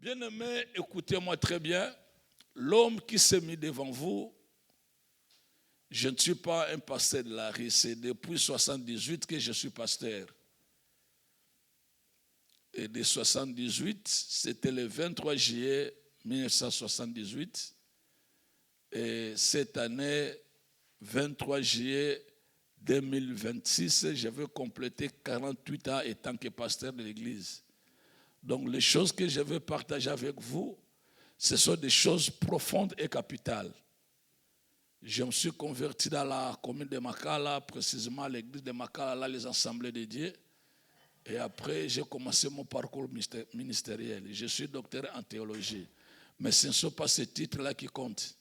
Bien-aimés, écoutez-moi très bien. L'homme qui s'est mis devant vous, je ne suis pas un pasteur de la rue, c'est depuis 1978 que je suis pasteur. Et de 1978, c'était le 23 juillet 1978. Et cette année, 23 juillet 2026, je vais compléter 48 ans en tant que pasteur de l'église. Donc les choses que je vais partager avec vous, ce sont des choses profondes et capitales. Je me suis converti dans la commune de Makala, précisément à l'église de Makala, là, les assemblées de Dieu. Et après, j'ai commencé mon parcours ministériel. Je suis docteur en théologie. Mais ce ne sont pas ces titres-là qui comptent.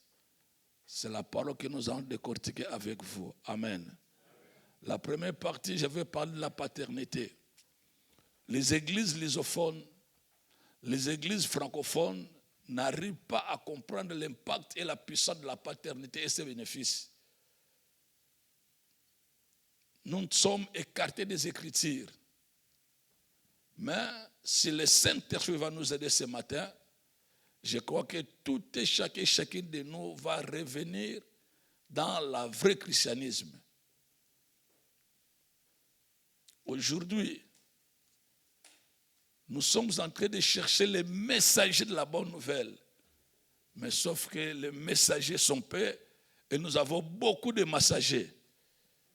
C'est la parole que nous allons décortiquer avec vous. Amen. La première partie, je vais parler de la paternité. Les églises lusophones, les églises francophones n'arrivent pas à comprendre l'impact et la puissance de la paternité et ses bénéfices. Nous sommes écartés des Écritures. Mais si le Saint-Esprit va nous aider ce matin, je crois que tout et chacun de nous va revenir dans le vrai christianisme. Aujourd'hui, nous sommes en train de chercher les messagers de la bonne nouvelle. Mais sauf que les messagers sont peu et nous avons beaucoup de messagers.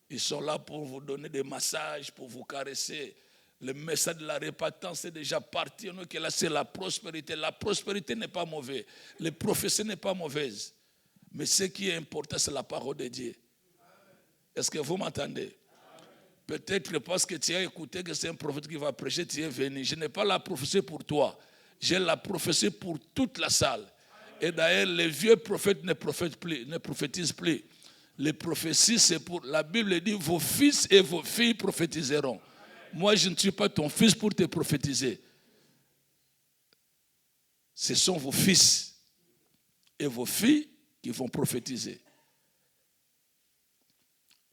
Ils sont là pour vous donner des massages, pour vous caresser. Le message de la repentance est déjà parti. Nous, que là, c'est la prospérité. La prospérité n'est pas mauvaise. Les prophéties n'est pas mauvaise. Mais ce qui est important, c'est la parole de Dieu. Est-ce que vous m'entendez? Peut-être parce que tu as écouté que c'est un prophète qui va prêcher, tu es venu. Je n'ai pas la prophétie pour toi. J'ai la prophétie pour toute la salle. Et d'ailleurs, les vieux prophètes ne prophétisent plus. Les prophéties, c'est pour... La Bible dit, vos fils et vos filles prophétiseront. Moi, je ne suis pas ton fils pour te prophétiser. Ce sont vos fils et vos filles qui vont prophétiser.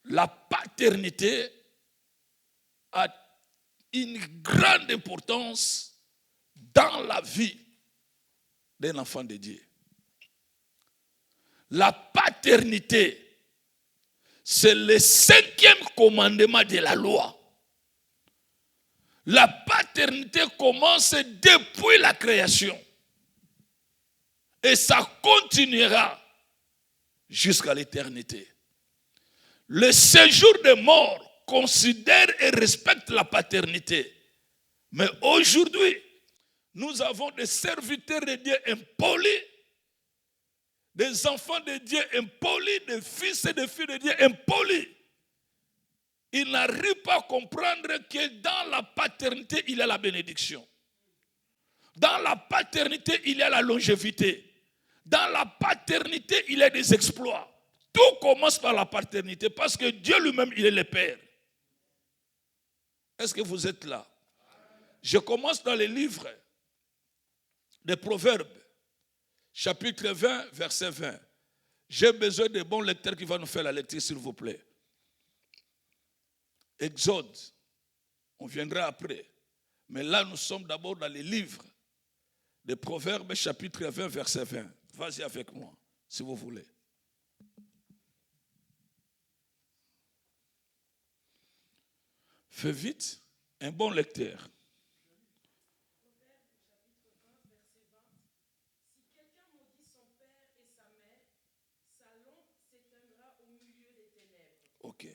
La paternité a une grande importance dans la vie d'un enfant de Dieu. La paternité, c'est le 5e commandement de la loi. La paternité commence depuis la création. Et ça continuera jusqu'à l'éternité. Le séjour des morts considère et respecte la paternité. Mais aujourd'hui, nous avons des serviteurs de Dieu impolis, des enfants de Dieu impolis, des fils et des filles de Dieu impolis. Ils n'arrivent pas à comprendre que dans la paternité, il y a la bénédiction. Dans la paternité, il y a la longévité. Dans la paternité, il y a des exploits. Tout commence par la paternité parce que Dieu lui-même, il est le Père. Est-ce que vous êtes là? Je commence dans les livres des Proverbes, chapitre 20, verset 20. J'ai besoin de bons lecteurs qui vont nous faire la lecture, s'il vous plaît. Exode, on viendra après. Mais là, nous sommes d'abord dans les livres des Proverbes, chapitre 20, verset 20. Vas-y avec moi, si vous voulez. Fais vite, un bon lecteur. Ok.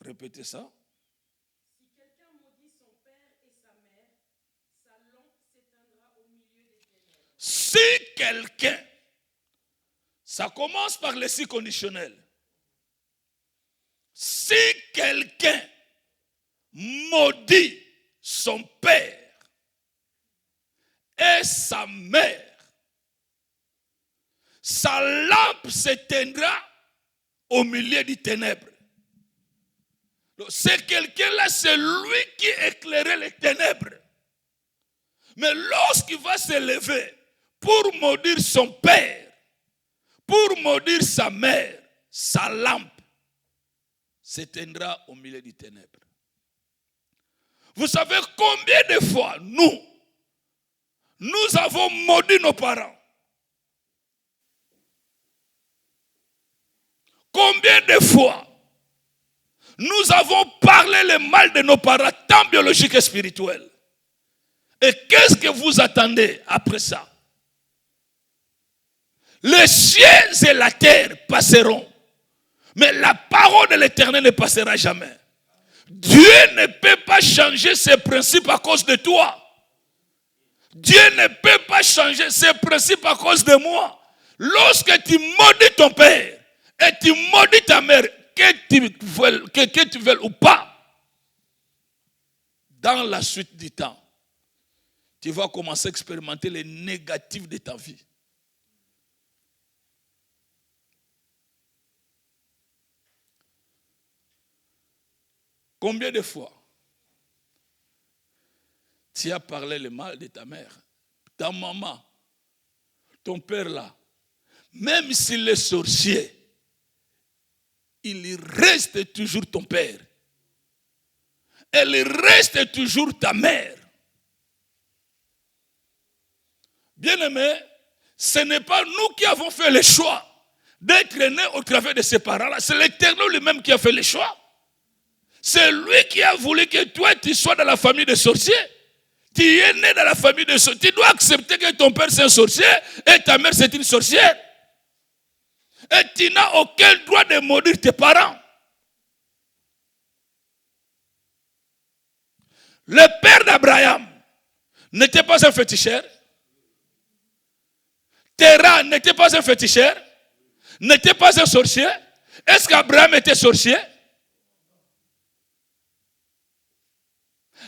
Répétez ça. Si quelqu'un maudit son père et sa mère, sa lampe s'éteindra au milieu des ténèbres. Si quelqu'un, ça commence par le si conditionnel. Si quelqu'un maudit son père et sa mère, sa lampe s'éteindra au milieu des ténèbres. Donc, c'est quelqu'un-là, c'est lui qui éclairait les ténèbres. Mais lorsqu'il va se lever pour maudire son père, pour maudire sa mère, sa lampe s'éteindra au milieu des ténèbres. Vous savez combien de fois nous nous avons maudit nos parents. Combien de fois nous avons parlé le mal de nos parents, tant biologiques et spirituels. Et qu'est-ce que vous attendez après ça? Les cieux et la terre passeront, mais la parole de l'Éternel ne passera jamais. Dieu ne peut pas changer ses principes à cause de toi. Dieu ne peut pas changer ses principes à cause de moi. Lorsque tu maudis ton père et tu maudis ta mère, que tu veuilles ou pas, dans la suite du temps, tu vas commencer à expérimenter les négatifs de ta vie. Combien de fois tu as parlé le mal de ta mère, ta maman, ton père là, même s'il est sorcier, il reste toujours ton père. Elle reste toujours ta mère. Bien-aimé, ce n'est pas nous qui avons fait le choix d'être nés au travers de ces parents-là. C'est l'Éternel lui-même qui a fait le choix. C'est lui qui a voulu que toi tu sois dans la famille des sorciers. Tu es né dans la famille des sorciers. Tu dois accepter que ton père c'est un sorcier et ta mère c'est une sorcière. Et tu n'as aucun droit de maudire tes parents. Le père d'Abraham n'était pas un féticheur. Terah n'était pas un féticheur. N'était pas un sorcier. Est-ce qu'Abraham était sorcier?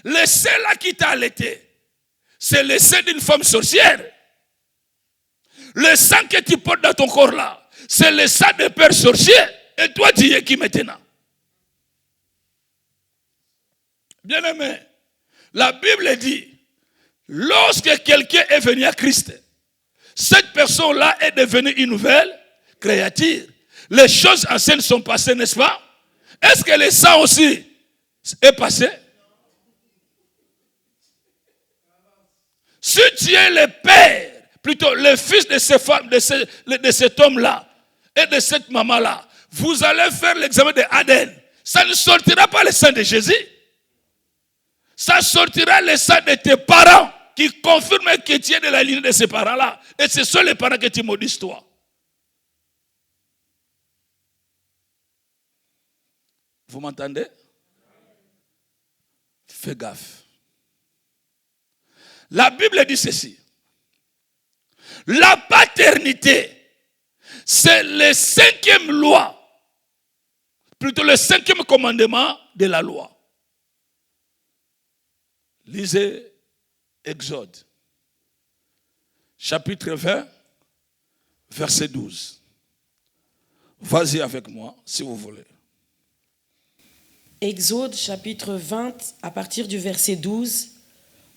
Le sein là qui t'a allaité, c'est le sein d'une femme sorcière. Le sang que tu portes dans ton corps là, c'est le sang de père sorcier. Et toi, tu es qui maintenant? Bien-aimé, la Bible dit, lorsque quelqu'un est venu à Christ, cette personne-là est devenue une nouvelle créature. Les choses anciennes sont passées, n'est-ce pas? Est-ce que le sang aussi est passé? Si tu es le père, plutôt le fils de ces femmes, de cet homme-là et de cette maman-là, vous allez faire l'examen de ADN. Ça ne sortira pas le sang de Jésus. Ça sortira le sang de tes parents qui confirment que tu es de la lignée de ces parents-là. Et ce sont les parents que tu maudis toi. Vous m'entendez? Fais gaffe. La Bible dit ceci. La paternité, c'est le 5e loi, plutôt le 5e commandement de la loi. Lisez Exode, chapitre 20, verset 12. Vas-y avec moi, si vous voulez. Exode, chapitre 20, à partir du verset 12.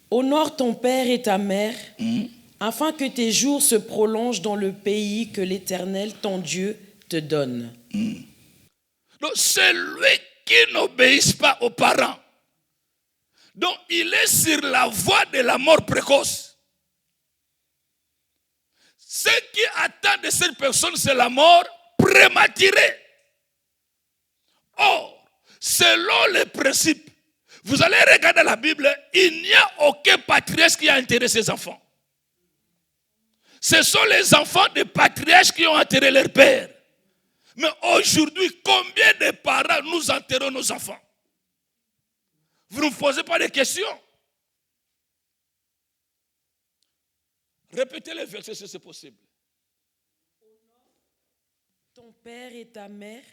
Honore ton père et ta mère, afin que tes jours se prolongent dans le pays que l'Éternel, ton Dieu, te donne. Donc, celui qui n'obéit pas aux parents, donc il est sur la voie de la mort précoce. Ce qui attend de cette personne, c'est la mort prématurée. Or, selon les principes, vous allez regarder la Bible, il n'y a aucun patriarche qui a enterré ses enfants. Ce sont les enfants des patriarches qui ont enterré leur père. Mais aujourd'hui, combien de parents nous enterrons nos enfants? Vous ne me posez pas de questions. Répétez les versets si c'est possible. Ton père et ta mère,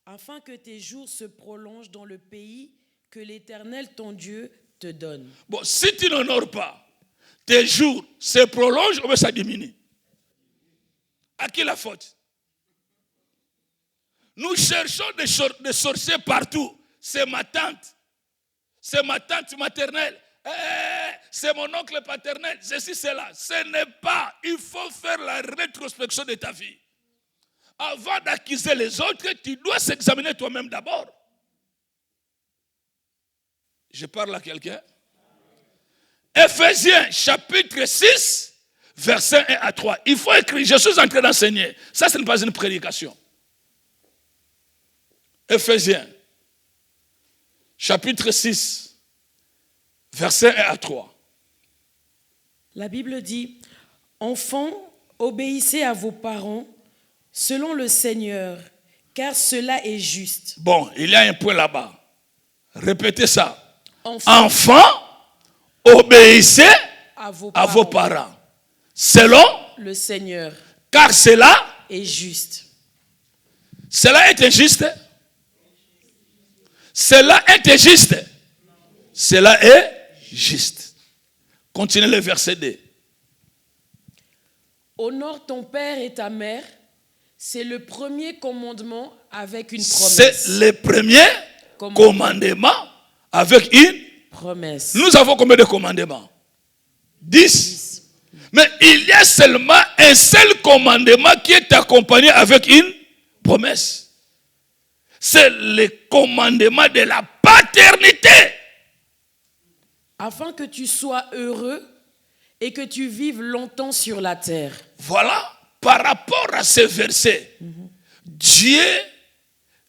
afin que tes jours se prolongent dans le pays que l'Éternel, ton Dieu, te donne. Bon, si tu n'honores pas, tes jours se prolongent ou bien ça diminue? À qui la faute? Nous cherchons des sorciers partout. C'est ma tante maternelle. C'est mon oncle paternel. Ceci, cela. Ce n'est pas. Il faut faire la rétrospection de ta vie. Avant d'accuser les autres, tu dois s'examiner toi-même d'abord. Je parle à quelqu'un. Éphésiens chapitre 6, versets 1 à 3. Il faut écrire, je suis en train d'enseigner. Ça, ce n'est pas une prédication. Éphésiens chapitre 6, versets 1 à 3. La Bible dit, « Enfants, obéissez à vos parents selon le Seigneur, car cela est juste. » Bon, il y a un point là-bas. Répétez ça. Enfants, obéissez à vos parents selon le Seigneur, car cela est juste. Cela est injuste. Cela est injuste. Cela est juste. Continuez le verset 2. Honore ton père et ta mère, c'est le premier commandement avec une promesse. C'est le premier commandement avec une promesse. Nous avons combien de commandements? 10. Mais il y a seulement un seul commandement qui est accompagné avec une promesse. C'est le commandement de la paternité. Afin que tu sois heureux et que tu vives longtemps sur la terre. Voilà, par rapport à ce verset, Dieu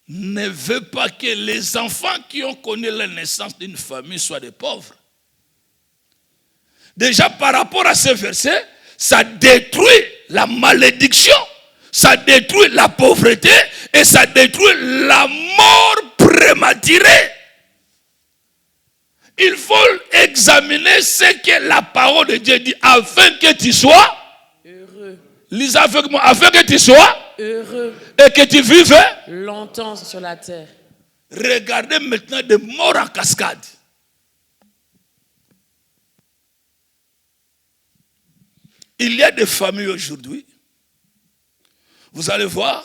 ne veut pas que les enfants qui ont connu la naissance d'une famille soient des pauvres. Déjà, par rapport à ce verset, ça détruit la malédiction, ça détruit la pauvreté et ça détruit la mort prématurée. Il faut examiner ce que la parole de Dieu dit afin que tu sois heureux. Lisez avec moi, afin que tu sois heureux et que tu vives longtemps sur la terre. Regardez maintenant des morts en cascade. Il y a des familles aujourd'hui, vous allez voir,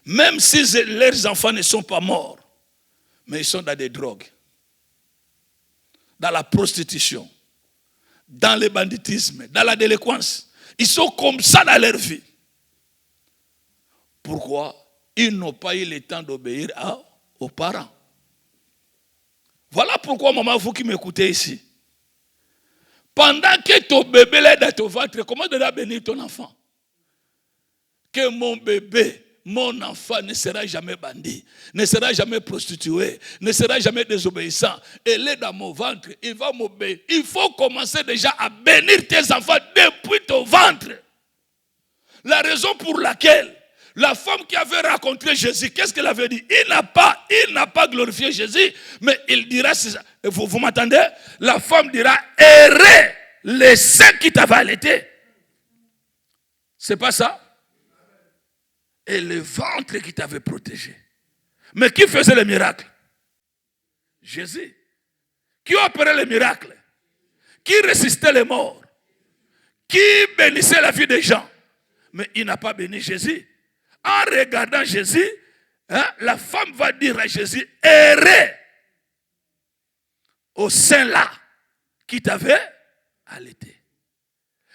même si leurs enfants ne sont pas morts, mais ils sont dans des drogues, dans la prostitution, dans le banditisme, dans la délinquance. Ils sont comme ça dans leur vie. Pourquoi? Ils n'ont pas eu le temps d'obéir aux parents. Voilà pourquoi, maman, vous qui m'écoutez ici, pendant que ton bébé est dans ton ventre, comment tu dois bénir ton enfant? Que mon bébé, mon enfant ne sera jamais bandit, ne sera jamais prostitué, ne sera jamais désobéissant. Il est dans mon ventre, il va m'obéir. Il faut commencer déjà à bénir tes enfants depuis ton ventre. La raison pour laquelle la femme qui avait rencontré Jésus, qu'est-ce qu'elle avait dit? Il n'a pas glorifié Jésus, mais il dira, vous m'entendez? La femme dira, errez les seins qui t'avaient allaité. C'est pas ça? Et le ventre qui t'avait protégé. Mais qui faisait le miracle? Jésus. Qui opérait le miracle? Qui ressuscitait les morts? Qui bénissait la vie des gens? Mais il n'a pas béni Jésus. En regardant Jésus, la femme va dire à Jésus, errez au sein là qui t'avait allaité.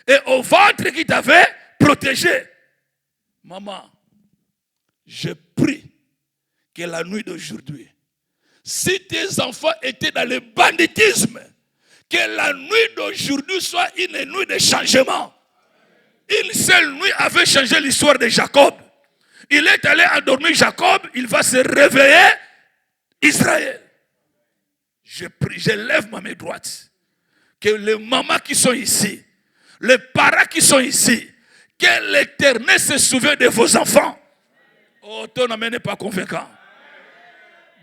Et au ventre qui t'avait protégé. Maman, je prie que la nuit d'aujourd'hui, si tes enfants étaient dans le banditisme, que la nuit d'aujourd'hui soit une nuit de changement. Une seule nuit avait changé l'histoire de Jacob. Il est allé endormir Jacob, il va se réveiller Israël. Je prie, je lève ma main droite. Que les mamans qui sont ici, les parents qui sont ici, que l'Éternel se souvienne de vos enfants. Oh, ton homme n'est pas convaincant.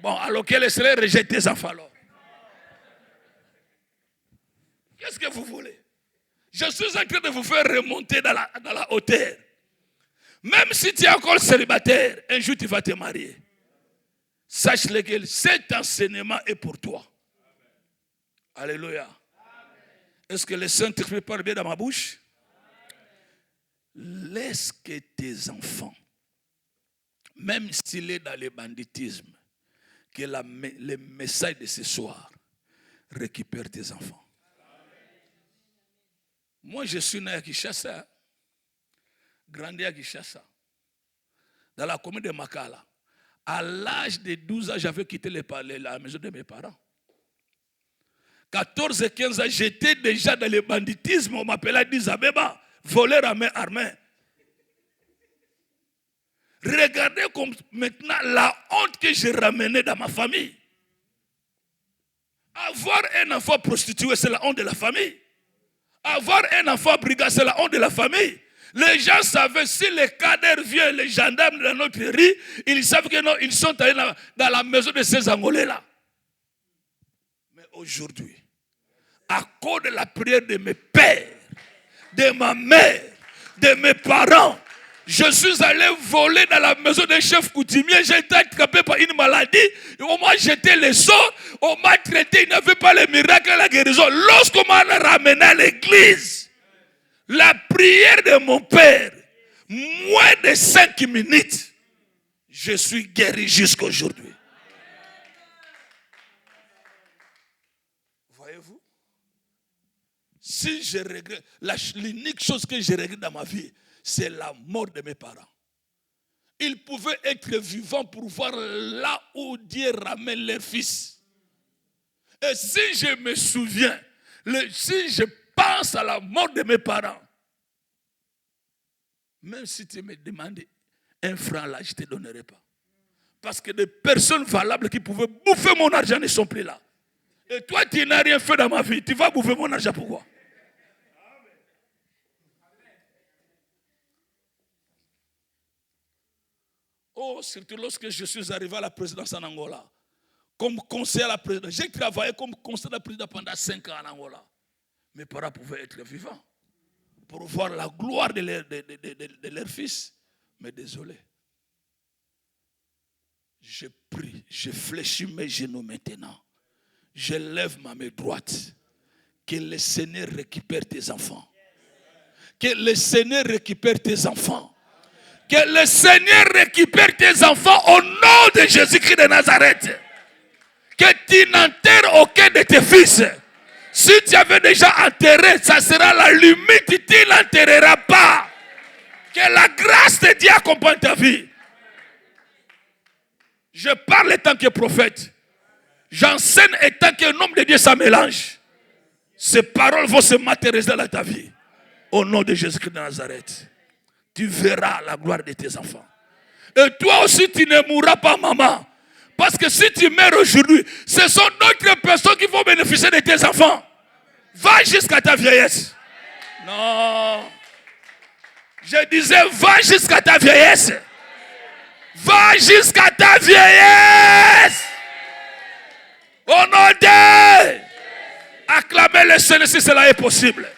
Bon, alors quel serait rejeter tes enfants alors? Qu'est-ce que vous voulez? Je suis en train de vous faire remonter dans la hauteur. Même si tu es encore célibataire, un jour tu vas te marier. Sache-le que cet enseignement est pour toi. Alléluia. Est-ce que le Saint-Esprit parle bien dans ma bouche? Laisse que tes enfants, même s'il est dans le banditisme, que le message de ce soir récupère tes enfants. Moi, je suis né à Kinshasa, grandi à Kinshasa, dans la commune de Makala. À l'âge de 12 ans, j'avais quitté la maison de mes parents. 14 et 15 ans, j'étais déjà dans le banditisme. On m'appelait Addis Abeba, voleur à main armée. Regardez comme maintenant la honte que j'ai ramenée dans ma famille. Avoir un enfant prostitué, c'est la honte de la famille. Avoir un enfant brigand, c'est la honte de la famille. Les gens savaient, si les cadres viennent, les gendarmes dans notre rue, ils savent que non, ils sont allés dans la maison de ces Angolais-là. Mais aujourd'hui, à cause de la prière de mes pères, de ma mère, de mes parents, je suis allé voler dans la maison des chefs coutumiers. J'ai été attrapé par une maladie. On m'a jeté les sorts. On m'a traité. Il n'y avait pas le miracle et la guérison. Lorsqu'on m'a ramené à l'église, la prière de mon père, moins de 5 minutes, je suis guéri jusqu'à aujourd'hui. Voyez-vous? Si je regrette, l'unique chose que je regrette dans ma vie, c'est la mort de mes parents. Ils pouvaient être vivants pour voir là où Dieu ramène leur fils. Et si je me souviens, si je pense à la mort de mes parents, même si tu me demandais un franc là, je ne te donnerai pas. Parce que des personnes valables qui pouvaient bouffer mon argent ne sont plus là. Et toi, tu n'as rien fait dans ma vie. Tu vas bouffer mon argent, pourquoi? Oh, surtout lorsque je suis arrivé à la présidence en Angola, comme conseiller à la présidence. J'ai travaillé comme conseiller à la présidence pendant 5 ans en Angola. Mes parents pouvaient être vivants pour voir la gloire de leur fils. Mais désolé. Je prie, je fléchis mes genoux maintenant. Je lève ma main droite. Que le Seigneur récupère tes enfants. Que le Seigneur récupère tes enfants. Que le Seigneur récupère tes enfants au nom de Jésus-Christ de Nazareth. Que tu n'enterres aucun de tes fils. Si tu avais déjà enterré, ça sera la limite. Tu n'enterreras pas. Que la grâce de Dieu accompagne ta vie. Je parle en tant que prophète. J'enseigne en tant qu'un homme de Dieu, ça mélange. Ces paroles vont se matérialiser dans ta vie. Au nom de Jésus-Christ de Nazareth. Tu verras la gloire de tes enfants. Et toi aussi, tu ne mourras pas, maman. Parce que si tu meurs aujourd'hui, ce sont d'autres personnes qui vont bénéficier de tes enfants. Va jusqu'à ta vieillesse. Non. Je disais, va jusqu'à ta vieillesse. Va jusqu'à ta vieillesse. Au nom de... Acclamez le Seigneur si cela est possible.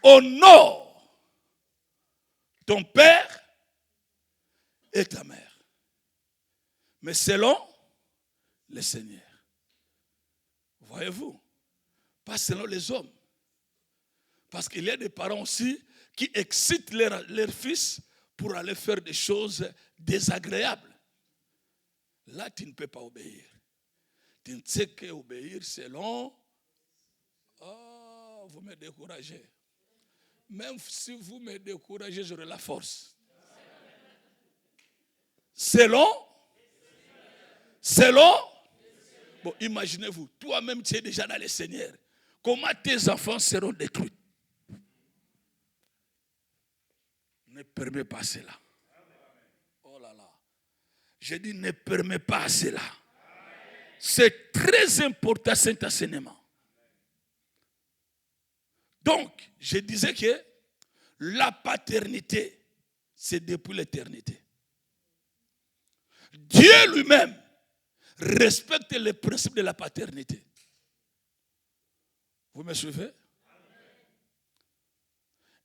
Honore ton père et ta mère. Mais selon le Seigneur. Voyez-vous? Pas selon les hommes. Parce qu'il y a des parents aussi qui excitent leurs fils pour aller faire des choses désagréables. Là, tu ne peux pas obéir. Tu ne sais qu'obéir selon... Oh, vous me découragez. Même si vous me découragez, j'aurai la force. Selon. Bon, imaginez-vous, toi-même tu es déjà dans le Seigneur. Comment tes enfants seront détruits? Ne permets pas cela. Oh là là. Je dis ne permets pas cela. C'est très important cet enseignement. Donc, je disais que la paternité, c'est depuis l'éternité. Dieu lui-même respecte les principes de la paternité. Vous me suivez?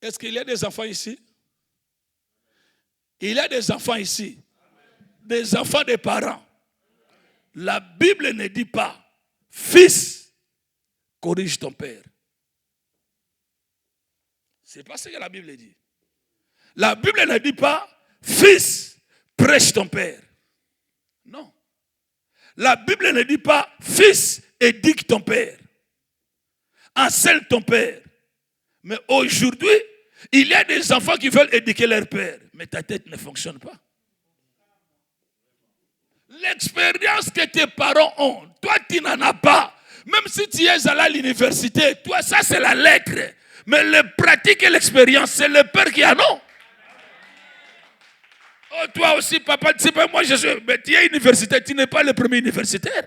Est-ce qu'il y a des enfants ici? Il y a des enfants ici. Des enfants des parents. La Bible ne dit pas, fils, corrige ton père. C'est pas ce que la Bible dit. La Bible ne dit pas, fils, prêche ton père. Non. La Bible ne dit pas, fils, éduque ton père. Enseigne ton père. Mais aujourd'hui, il y a des enfants qui veulent éduquer leur père. Mais ta tête ne fonctionne pas. l'expérience que tes parents ont, toi tu n'en as pas. Même si tu es allé à l'université, toi ça c'est la lettre. Mais le pratique et l'expérience, c'est le père qui en a. Oh, toi aussi, papa, tu sais pas, moi je suis. Mais tu es universitaire, tu n'es pas le premier universitaire.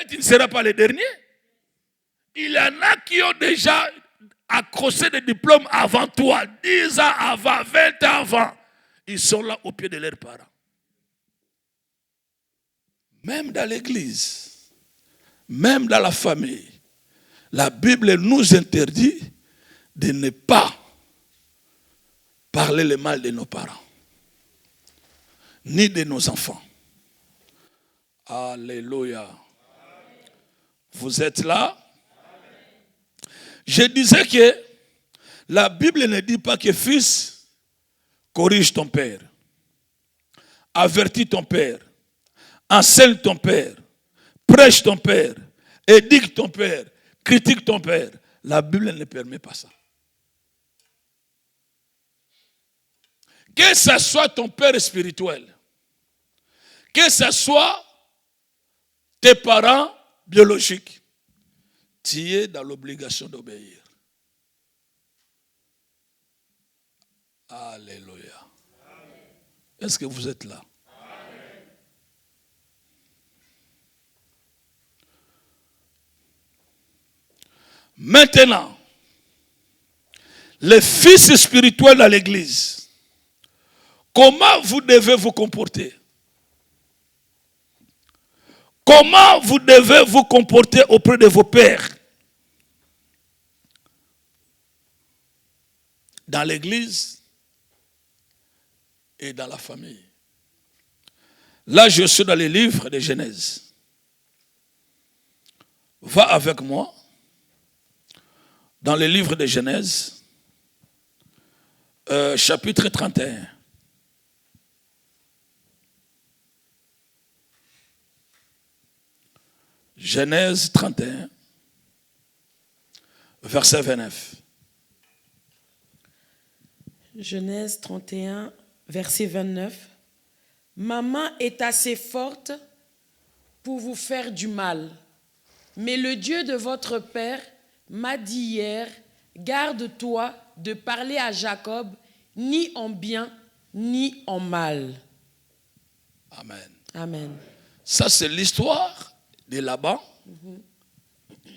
Et tu ne seras pas le dernier. Il y en a qui ont déjà accroché des diplômes avant toi, 10 ans avant, 20 ans avant. Ils sont là au pied de leurs parents. Même dans l'église, même dans la famille, la Bible nous interdit de ne pas parler le mal de nos parents, ni de nos enfants. Alléluia. Vous êtes là? Je disais que la Bible ne dit pas que fils, corrige ton père, avertis ton père, enseigne ton père, prêche ton père, éduque ton père, critique ton père. La Bible ne permet pas ça. Que ce soit ton père spirituel, que ce soit tes parents biologiques, tu es dans l'obligation d'obéir. Alléluia. Est-ce que vous êtes là? Maintenant, les fils spirituels dans l'église, comment vous devez vous comporter? Comment vous devez vous comporter auprès de vos pères? Dans l'église et dans la famille. Là, je suis dans les livres de Genèse. Va avec moi dans les livres de Genèse, chapitre 31. Genèse 31, verset 29. Genèse 31, verset 29. Ma main est assez forte pour vous faire du mal. Mais le Dieu de votre père m'a dit hier, garde-toi de parler à Jacob ni en bien ni en mal. Amen. Amen. Ça, c'est l'histoire de Laban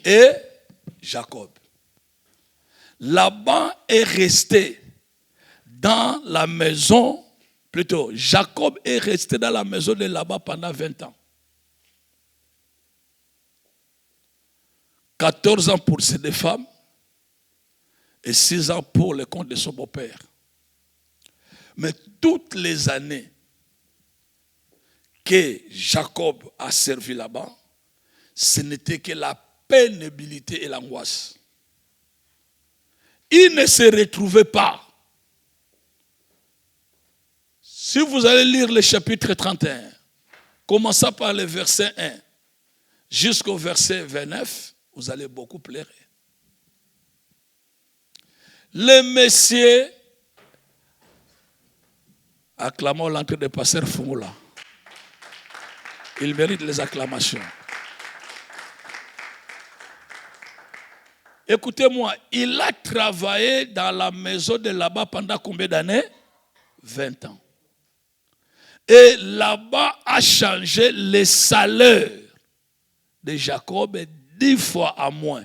et Jacob. Laban est resté dans la maison, plutôt, Jacob est resté dans la maison de Laban pendant 20 ans. 14 ans pour ses deux femmes et 6 ans pour le compte de son beau-père. Mais toutes les années que Jacob a servi Laban, ce n'était que la pénibilité et l'angoisse. Il ne se retrouvait pas. Si vous allez lire le chapitre 31, commençant par le verset 1 jusqu'au verset 29, vous allez beaucoup pleurer. Le Messie, acclamons l'entrée de pasteur Fumula. Il mérite les acclamations. Écoutez-moi, il a travaillé dans la maison de Laban pendant combien d'années? 20 ans. Et Laban a changé les salaires de Jacob 10 fois à moins.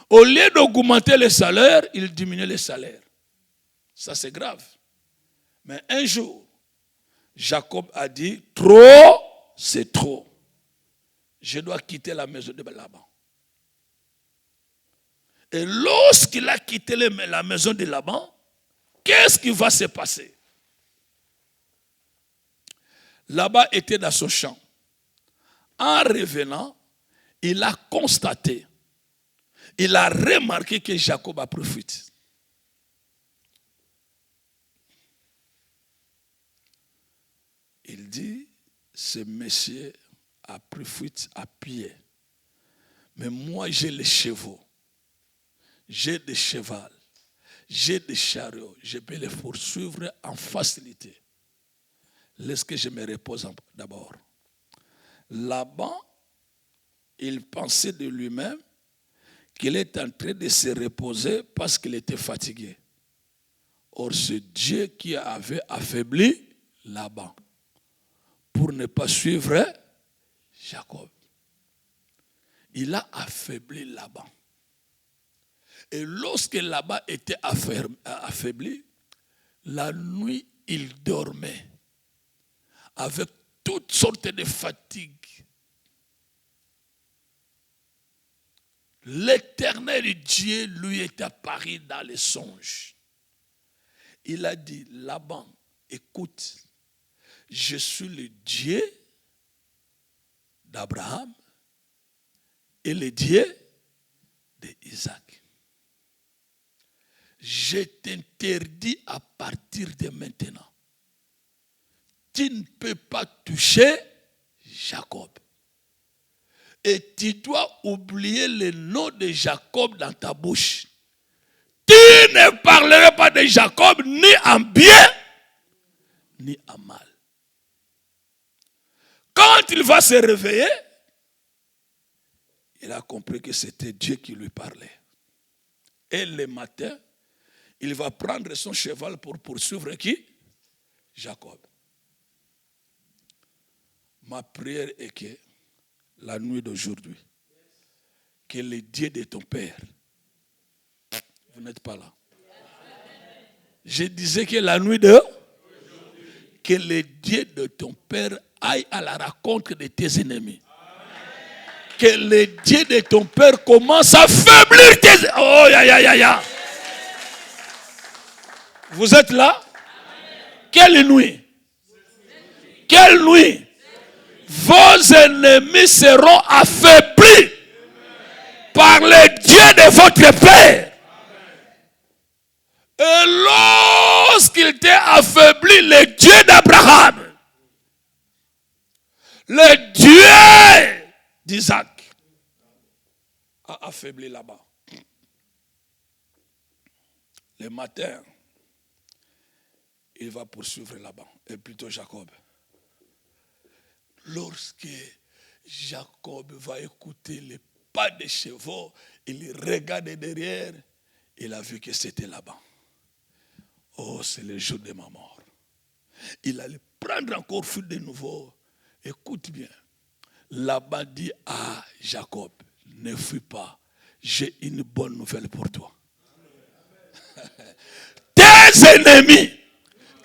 Au lieu d'augmenter les salaires, il diminue les salaires. Ça, c'est grave. Mais un jour, Jacob a dit, trop, c'est trop. Je dois quitter la maison de Laban. Et lorsqu'il a quitté la maison de Laban, qu'est-ce qui va se passer? Laban était dans son champ. En revenant, il a constaté, il a remarqué que Jacob a pris fuite. Il dit, ce monsieur a pris fuite à pied. Mais moi, j'ai les chevaux. J'ai des chevaux. J'ai des chariots. Je peux les poursuivre en facilité. Laisse que je me repose d'abord. Laban, il pensait de lui-même qu'il est en train de se reposer parce qu'il était fatigué. Or, c'est Dieu qui avait affaibli Laban pour ne pas suivre Jacob. Il a affaibli Laban. Et lorsque Laban était affaibli, la nuit, il dormait avec toutes sortes de fatigues. L'Éternel Dieu lui est apparu dans les songes. Il a dit, Laban, écoute, je suis le Dieu d'Abraham et le Dieu d'Isaac. Je t'interdis à partir de maintenant. Tu ne peux pas toucher Jacob. Et tu dois oublier le nom de Jacob dans ta bouche. Tu ne parleras pas de Jacob ni en bien, ni en mal. Quand il va se réveiller, il a compris que c'était Dieu qui lui parlait. Et le matin, il va prendre son cheval pour poursuivre qui? Jacob. Ma prière est que la nuit d'aujourd'hui, que le Dieu de ton Père, vous n'êtes pas là. Je disais que la nuit de, que le Dieu de ton Père aille à la rencontre de tes ennemis. Que le Dieu de ton Père commence à faiblir tes ennemis. Oh, ya. Vous êtes là? Quelle nuit? Quelle nuit? Vos ennemis seront affaiblis par le Dieu de votre Père. Et lorsqu'il t'a affaibli, le Dieu d'Abraham, le Dieu d'Isaac, a affaibli là-bas. Le matin, il va poursuivre là-bas, et plutôt Jacob. Lorsque Jacob va écouter les pas des chevaux, il regarde derrière, il a vu que c'était là-bas. Oh, c'est le jour de ma mort. Il allait prendre encore fuite de nouveau. Écoute bien. Laban dit à Jacob, ne fuis pas, j'ai une bonne nouvelle pour toi. Tes ennemis,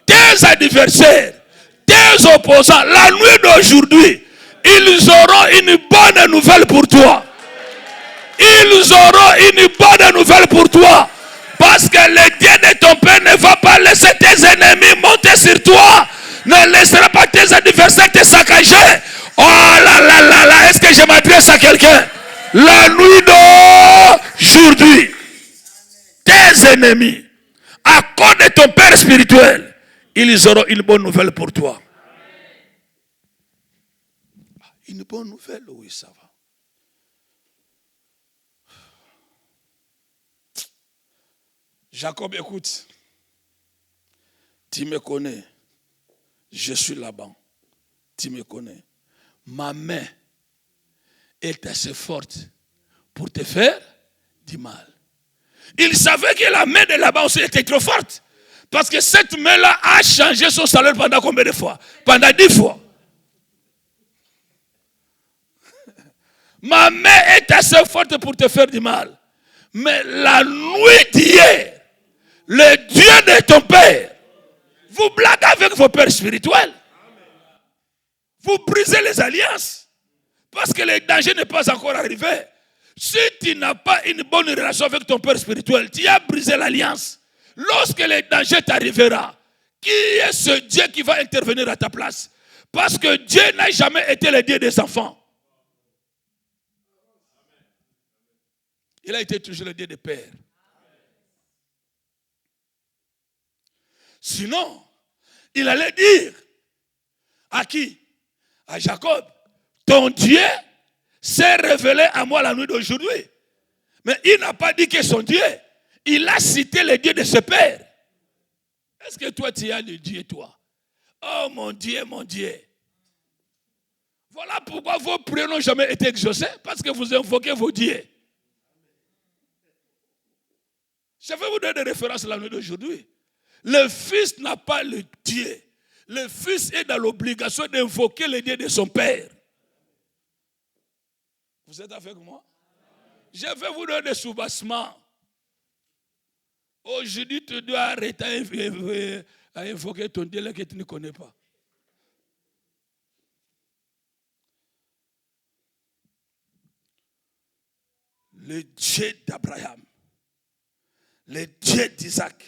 tes adversaires, tes opposants, la nuit d'aujourd'hui, ils auront une bonne nouvelle pour toi. Ils auront une bonne nouvelle pour toi. Parce que le Dieu de ton Père ne va pas laisser tes ennemis monter sur toi. Ne laissera pas tes adversaires te saccager. Oh là, est-ce que je m'adresse à quelqu'un? La nuit d'aujourd'hui, tes ennemis, à cause de ton Père spirituel, ils auront une bonne nouvelle pour toi. Une bonne nouvelle, oui, ça va. Jacob, écoute, tu me connais, je suis Laban, tu me connais. Ma main est assez forte pour te faire du mal. Il savait que la main de Laban aussi était trop forte. Parce que cette main-là a changé son salaire pendant combien de fois? Pendant 10 fois. Ma main est assez forte pour te faire du mal. Mais la nuit d'hier, le Dieu de ton Père, vous blaguez avec vos pères spirituels. Vous brisez les alliances. Parce que le danger n'est pas encore arrivé. Si tu n'as pas une bonne relation avec ton père spirituel, tu as brisé l'alliance. Lorsque le danger t'arrivera, qui est ce Dieu qui va intervenir à ta place? Parce que Dieu n'a jamais été le Dieu des enfants. Il a été toujours le Dieu des pères. Sinon, il allait dire à qui? À Jacob, ton Dieu s'est révélé à moi la nuit d'aujourd'hui. Mais il n'a pas dit que son Dieu, il a cité le Dieu de ses pères. Est-ce que toi tu as le Dieu, toi? Oh mon Dieu, mon Dieu. Voilà pourquoi vos prières n'ont jamais été exaucées, parce que vous invoquez vos dieux. Je vais vous donner des références la nuit d'aujourd'hui. Le fils n'a pas le Dieu. Le fils est dans l'obligation d'invoquer le Dieu de son père. Vous êtes avec moi? Je vais vous donner des soubassements. Aujourd'hui, tu dois arrêter à invoquer ton Dieu là que tu ne connais pas. Le Dieu d'Abraham, le Dieu d'Isaac,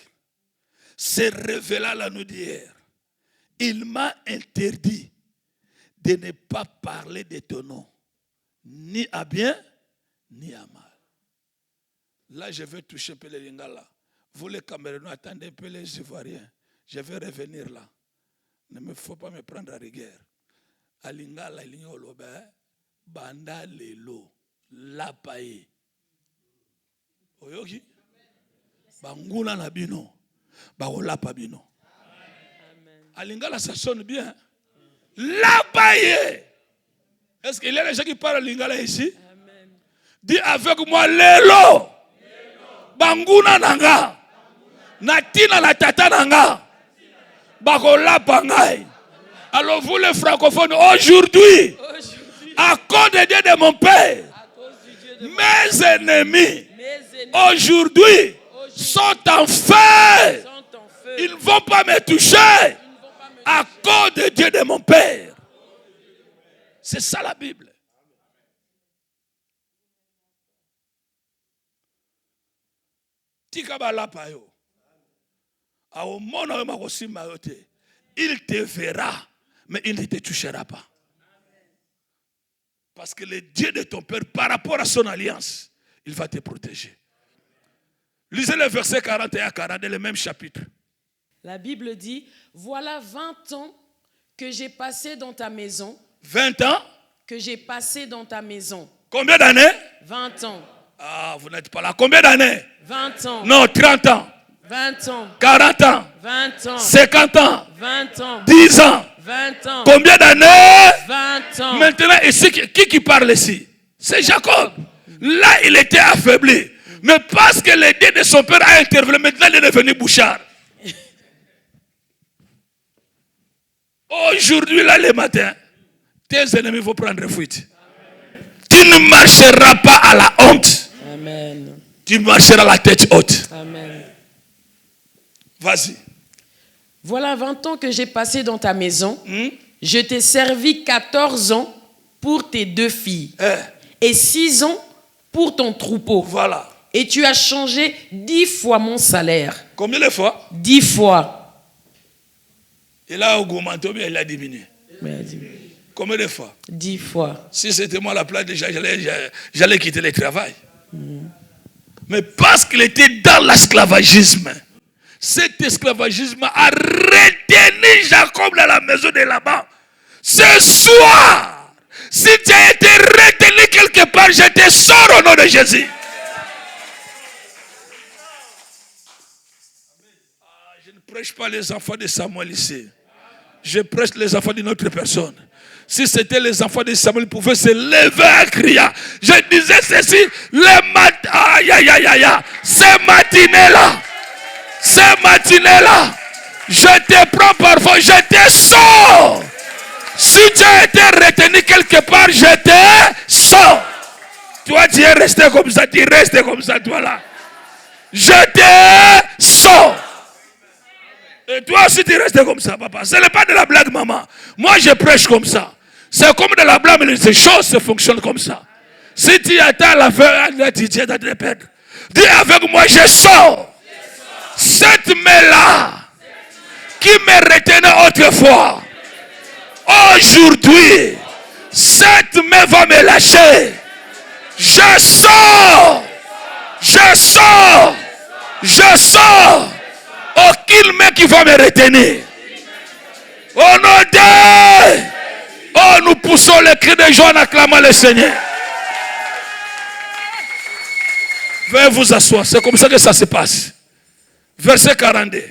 s'est révélé la nuit d'hier. Il m'a interdit de ne pas parler de ton nom, ni à bien, ni à mal. Là, je vais toucher un peu les Lingala. Vous, les Camerounais, attendez un peu les Ivoiriens. Je vais revenir là. Il ne me faut pas me prendre à rigueur. À Lingala, il y a le banda lelo, la paye. Oyoki? Banguna na bino, baola pa bino. À Lingala, ça sonne bien. La paye. Est-ce qu'il y a des gens qui parlent à Lingala ici? Amen. Dis avec moi, lelo. Banguna nanga. Natina la tata nanga. Bakola pangai. Alors vous les francophones, aujourd'hui, à cause de Dieu de mon Père, mes ennemis, aujourd'hui, sont en feu. Ils ne vont pas me toucher à cause de Dieu de mon Père. C'est ça la Bible. Il te verra, mais il ne te touchera pas. Parce que le Dieu de ton Père, par rapport à son alliance, il va te protéger. Lisez le verset 41 à 42, le même chapitre. La Bible dit, voilà 20 ans que j'ai passé dans ta maison. 20 ans? Que j'ai passé dans ta maison. Combien d'années? 20 ans. Ah, vous n'êtes pas là. Combien d'années? 20 ans. Non, 30 ans. 20 ans. 40 ans. 20 ans. 50 ans. 20 ans. 10 ans. 20 ans. Combien d'années? 20 ans. Maintenant, ici, qui parle ici? C'est Jacob. Là, il était affaibli. Mais parce que le Dieu de son père a intervenu, maintenant il est devenu bouchard. Aujourd'hui, là, le matin, tes ennemis vont prendre fuite. Tu ne marcheras pas à la honte. Amen. Tu marcheras la tête haute. Amen. Vas-y. Voilà 20 ans que j'ai passé dans ta maison. Je t'ai servi 14 ans pour tes 2 filles. Et 6 ans pour ton troupeau. Voilà. Et tu as changé 10 fois mon salaire. Combien de fois? 10 fois. Il a augmenté ou bien il a diminué? Combien de fois? 10 fois. Si c'était moi à la place, déjà, j'allais quitter le travail. Mais parce qu'il était dans l'esclavagisme, cet esclavagisme a retenu Jacob dans la maison de Laban. Ce soir, si tu as été retenu quelque part, je te sors au nom de Jésus. Je ne prêche pas les enfants de Samuel ici. Je prêche les enfants d'une autre personne. Si c'était les enfants de Samuel, ils pouvaient se lever en criant. Je disais ceci, le matin, aïe, aïe, aïe, aïe, ce matinée-là, je te prends parfois, je te sors. Si tu as été retenu quelque part, je te sors. Toi, tu es resté comme ça, tu restes comme ça, toi là. Je te sors. Et toi aussi tu restes comme ça, papa. Ce n'est pas de la blague, maman. Moi, je prêche comme ça. C'est comme de la blague, mais ces choses se fonctionnent comme ça. Si tu attends la fin, tu es dans te perdre. Dis avec moi, je sors. Cette main-là, qui me retenait autrefois, aujourd'hui, cette main va me lâcher. Je sors. Je sors. Je sors. Aucune main qui va me retenir. Au nom de... Oh, nous poussons le cri de joie en acclamant le Seigneur. Veuillez vous asseoir. C'est comme ça que ça se passe. Verset 42.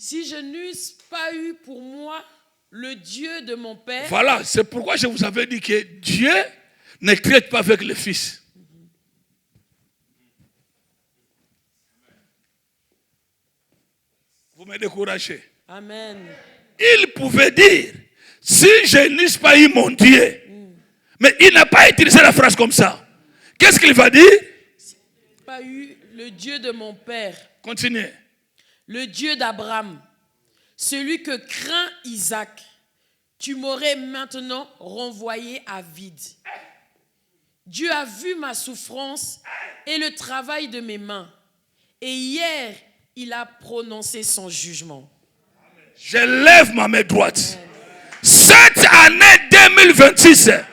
Si je n'eusse pas eu pour moi le Dieu de mon père. Voilà, c'est pourquoi je vous avais dit que Dieu ne traite pas avec le Fils. Vous me découragez. Amen. Il pouvait dire, si je n'eusse pas eu mon Dieu, mais il n'a pas utilisé la phrase comme ça. Qu'est-ce qu'il va dire? Pas eu le Dieu de mon père. Continuez. Le Dieu d'Abraham, celui que craint Isaac, tu m'aurais maintenant renvoyé à vide. Dieu a vu ma souffrance et le travail de mes mains. Et hier, il a prononcé son jugement. Je lève ma main droite. Cette année 2026, yes,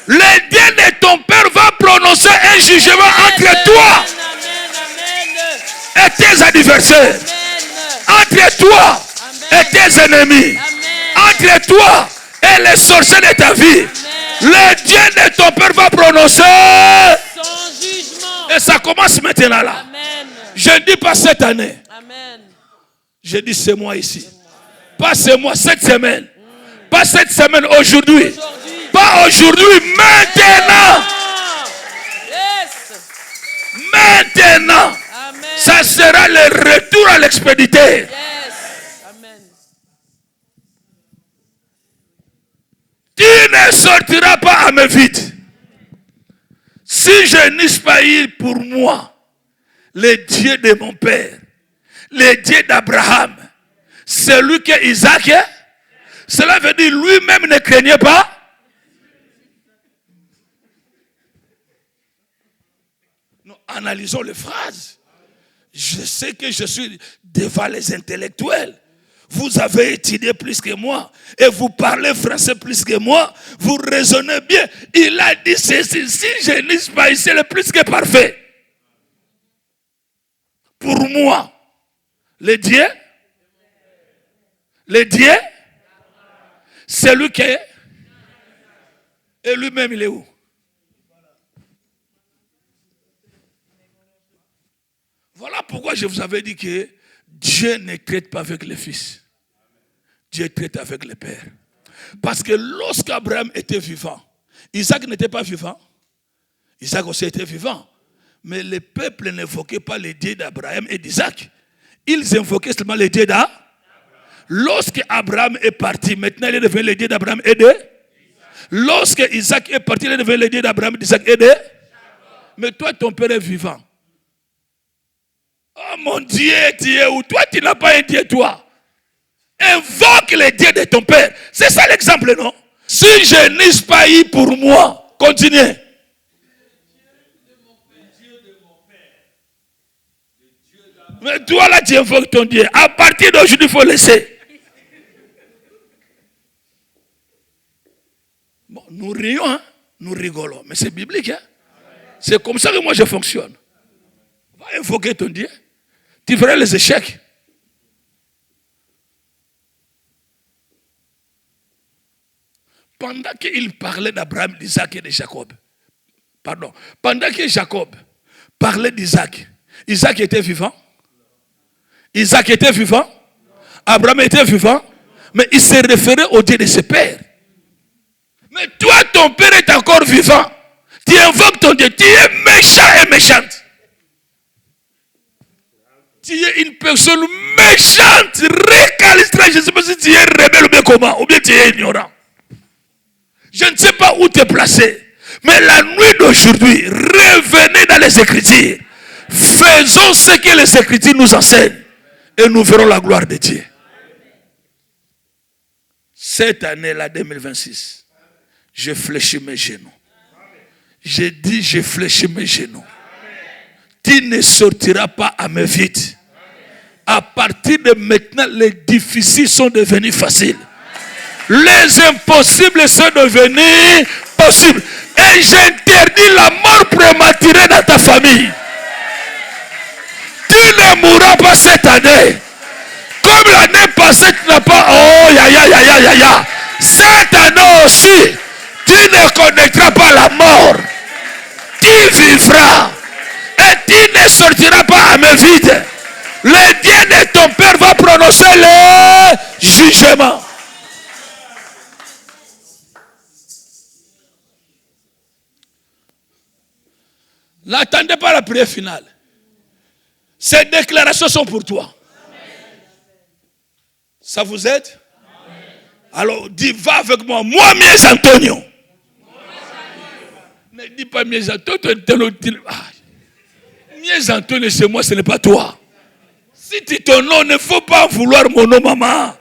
le Dieu de ton Père va prononcer un jugement entre toi et tes adversaires. Entre toi et tes ennemis. Entre toi et les sorciers de ta vie. Le Dieu de ton Père va prononcer son jugement. Et ça commence maintenant là. Amen. Je ne dis pas cette année. Amen. Je dis c'est moi ici. Pas c'est moi cette semaine. Pas cette semaine, aujourd'hui. Pas aujourd'hui, maintenant. Yes. Maintenant. Amen. Ça sera le retour à l'expéditeur. Yes. Amen. Tu ne sortiras pas à mes vides. Si je n'eusse pas eu pour moi le Dieu de mon père, le Dieu d'Abraham, celui que Isaac est, cela veut dire lui-même ne craignait pas. Nous analysons les phrases. Je sais que je suis devant les intellectuels. Vous avez étudié plus que moi et vous parlez français plus que moi. Vous raisonnez bien. Il a dit ceci, si je n'eusse pas ici, c'est le plus que parfait. Pour moi, le Dieu, c'est lui qui est. Et lui-même, il est où? Voilà pourquoi je vous avais dit que Dieu ne traite pas avec le Fils. Dieu traite avec le Père. Parce que lorsqu'Abraham était vivant, Isaac n'était pas vivant. Isaac aussi était vivant. Mais le peuple n'invoquait pas le Dieu d'Abraham et d'Isaac. Ils invoquaient seulement le Dieu d'Abraham. Lorsque Abraham est parti, maintenant il est devenu le Dieu d'Abraham et de. Lorsque Isaac est parti, il est devenu le Dieu d'Abraham, d'Isaac et de. Mais toi, ton père est vivant. Oh mon Dieu, tu es où? Toi, tu n'as pas un Dieu, toi. Invoque le Dieu de ton père. C'est ça l'exemple, non? Si je n'eusse pas eu pour moi, continuez. Mais toi, là, tu invoques ton Dieu. À partir d'aujourd'hui, il faut laisser. Bon, nous rions, hein? Nous rigolons. Mais c'est biblique. Hein? C'est comme ça que moi, je fonctionne. Va invoquer ton Dieu. Tu verras les échecs. Pendant qu'il parlait d'Abraham, d'Isaac et de Jacob. Pendant que Jacob parlait d'Isaac, Isaac était vivant. Isaac était vivant. Abraham était vivant. Mais il se référait au Dieu de ses pères. Mais toi, ton père est encore vivant. Tu invoques ton Dieu. Tu es méchant et méchante. Tu es une personne méchante, récalcitrante. Je ne sais pas si tu es rebelle ou bien comment, ou bien tu es ignorant. Je ne sais pas où tu es placé. Mais la nuit d'aujourd'hui, revenez dans les Écritures. Faisons ce que les Écritures nous enseignent. Et nous verrons la gloire de Dieu. Cette année-là, 2026, je fléchis mes genoux. J'ai dit, je fléchis mes genoux. Tu ne sortiras pas à mes vides. À partir de maintenant, les difficiles sont devenus faciles. Les impossibles sont devenus possibles. Et j'interdis la mort prématurée dans ta famille. Tu ne mourras pas cette année. Comme l'année passée, tu n'as pas... Oh, ya. Cette année aussi, tu ne connaîtras pas la mort. Tu vivras. Et tu ne sortiras pas à mes vides. Le Dieu de ton ton père va prononcer le jugement. N'attendez pas la prière finale. Ces déclarations sont pour toi. Ça vous aide? Alors, dis, va avec moi. Moi, Mies Antonio. Ne dis pas Mies Antonio. Mies Antonio, c'est moi, ce n'est pas toi. Si tu ton nom, il ne faut pas vouloir mon nom, maman.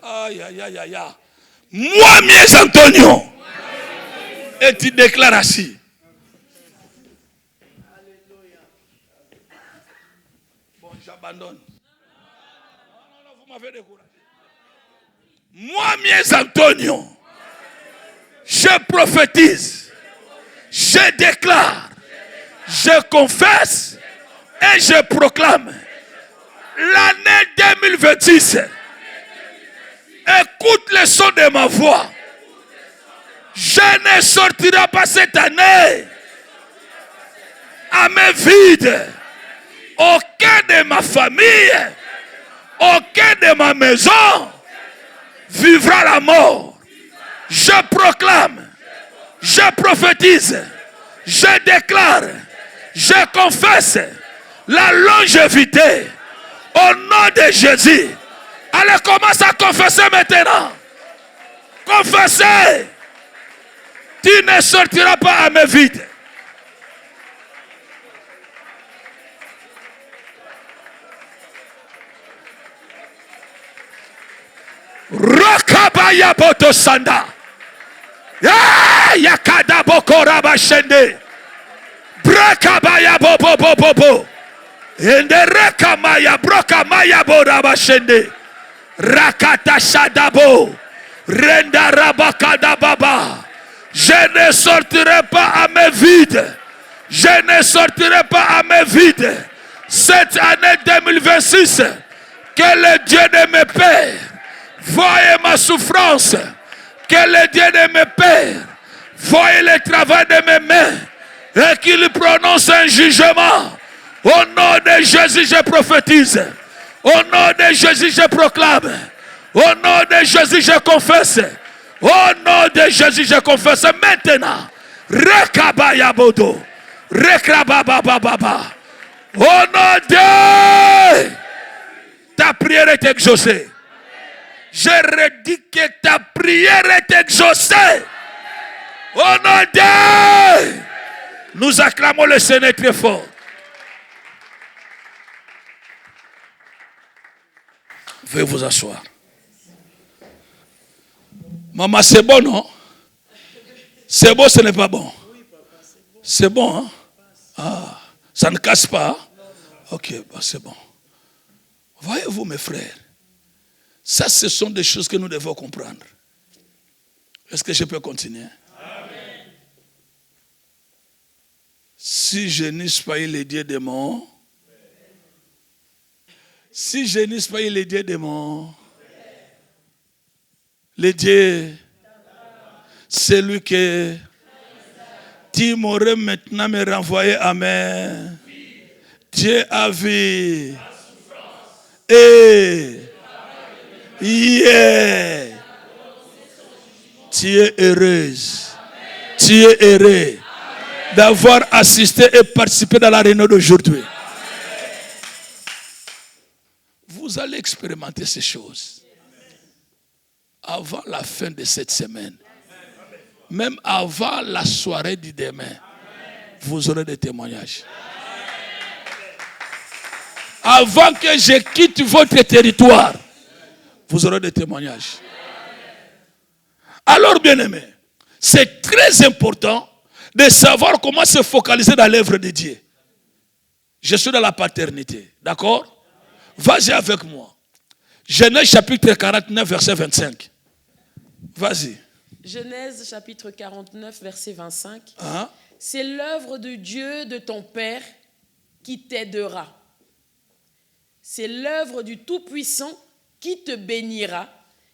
Aïe, aïe, aïe, aïe. Moi, Mies Antonio. Et tu déclares ainsi. Bon, j'abandonne. Non, vous m'avez découragé. Moi, Mies Antonio, je prophétise, je déclare, je confesse et je proclame l'année 2026. Écoute le son de ma voix. Je ne sortirai pas cette année à main vide. Aucun de ma famille, aucun de ma maison vivra la mort. Je proclame, je prophétise, je déclare, je confesse la longévité au nom de Jésus. Allez, commence à confesser maintenant. Confessez. Tu ne sortiras pas à main vide. Rakabaya boto sanda. Yakada bokora bashende. Brakabaya bobo bobo bobo. Ende rekamaya brokamaya bora bashende. Rakata shadabo. Renda rabakada baba. Je ne sortirai pas à main vide. Je ne sortirai pas à main vide. Cette année 2026, que le Dieu de mes pères voyez ma souffrance, que le Dieu de mes pères voyez le travail de mes mains et qu'il prononce un jugement. Au nom de Jésus, je prophétise. Au nom de Jésus, je proclame. Au nom de Jésus, je confesse. Au nom de Jésus, je confesse. Maintenant, Rekabaya Bodo, Rekrababababa. Au nom de ta prière est exaucée. Je redis que ta prière est exaucée. Au nom de... Nous acclamons le Seigneur très fort. Veuillez vous asseoir. Maman, c'est bon, non? C'est bon, ce n'est pas bon. C'est bon, hein? Ah, ça ne casse pas. Hein? Ok, bah c'est bon. Voyez-vous, mes frères, ça, ce sont des choses que nous devons comprendre. Est-ce que je peux continuer? Amen. Si je n'eusse pas eu les dieux démons, si je n'eusse pas eu les dieux démons, les dieux, celui que tu m'aurais maintenant me renvoyé, amen. Dieu a vu. Et yeah. Tu es heureuse. Tu es heureux d'avoir assisté et participé dans la réunion d'aujourd'hui. Vous allez expérimenter ces choses avant la fin de cette semaine. Même avant la soirée du demain, vous aurez des témoignages. Avant que je quitte votre territoire, vous aurez des témoignages. Alors, bien-aimés, c'est très important de savoir comment se focaliser dans l'œuvre de Dieu. Je suis dans la paternité, d'accord? Vas-y avec moi. Genèse chapitre 49, verset 25. Vas-y. Genèse chapitre 49, verset 25. Hein? C'est l'œuvre de Dieu de ton Père qui t'aidera. C'est l'œuvre du Tout-Puissant qui te bénira.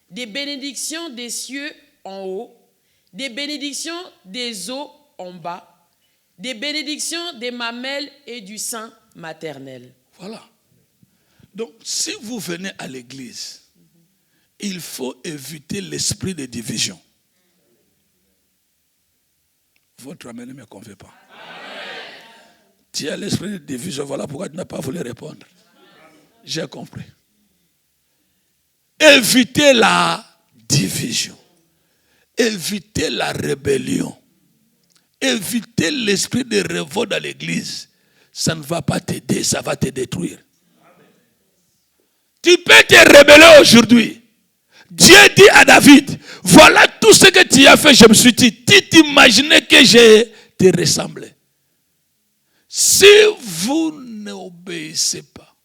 Des bénédictions des cieux en haut, des bénédictions des eaux en bas, des bénédictions des mamelles et du sein maternel. Voilà. Donc, si vous venez à l'église, il faut éviter l'esprit de division. Votre amen ne me convainc pas. Tu as l'esprit de division, voilà pourquoi tu n'as pas voulu répondre. J'ai compris. Évitez la division. Évitez la rébellion. Évitez l'esprit de révolte dans l'église. Ça ne va pas t'aider, ça va te détruire. Tu peux te rébeller aujourd'hui. Dieu dit à David, voilà tout ce que tu as fait, je me suis dit, tu t'imaginais que je te ressemblais. Si vous n'obéissez pas,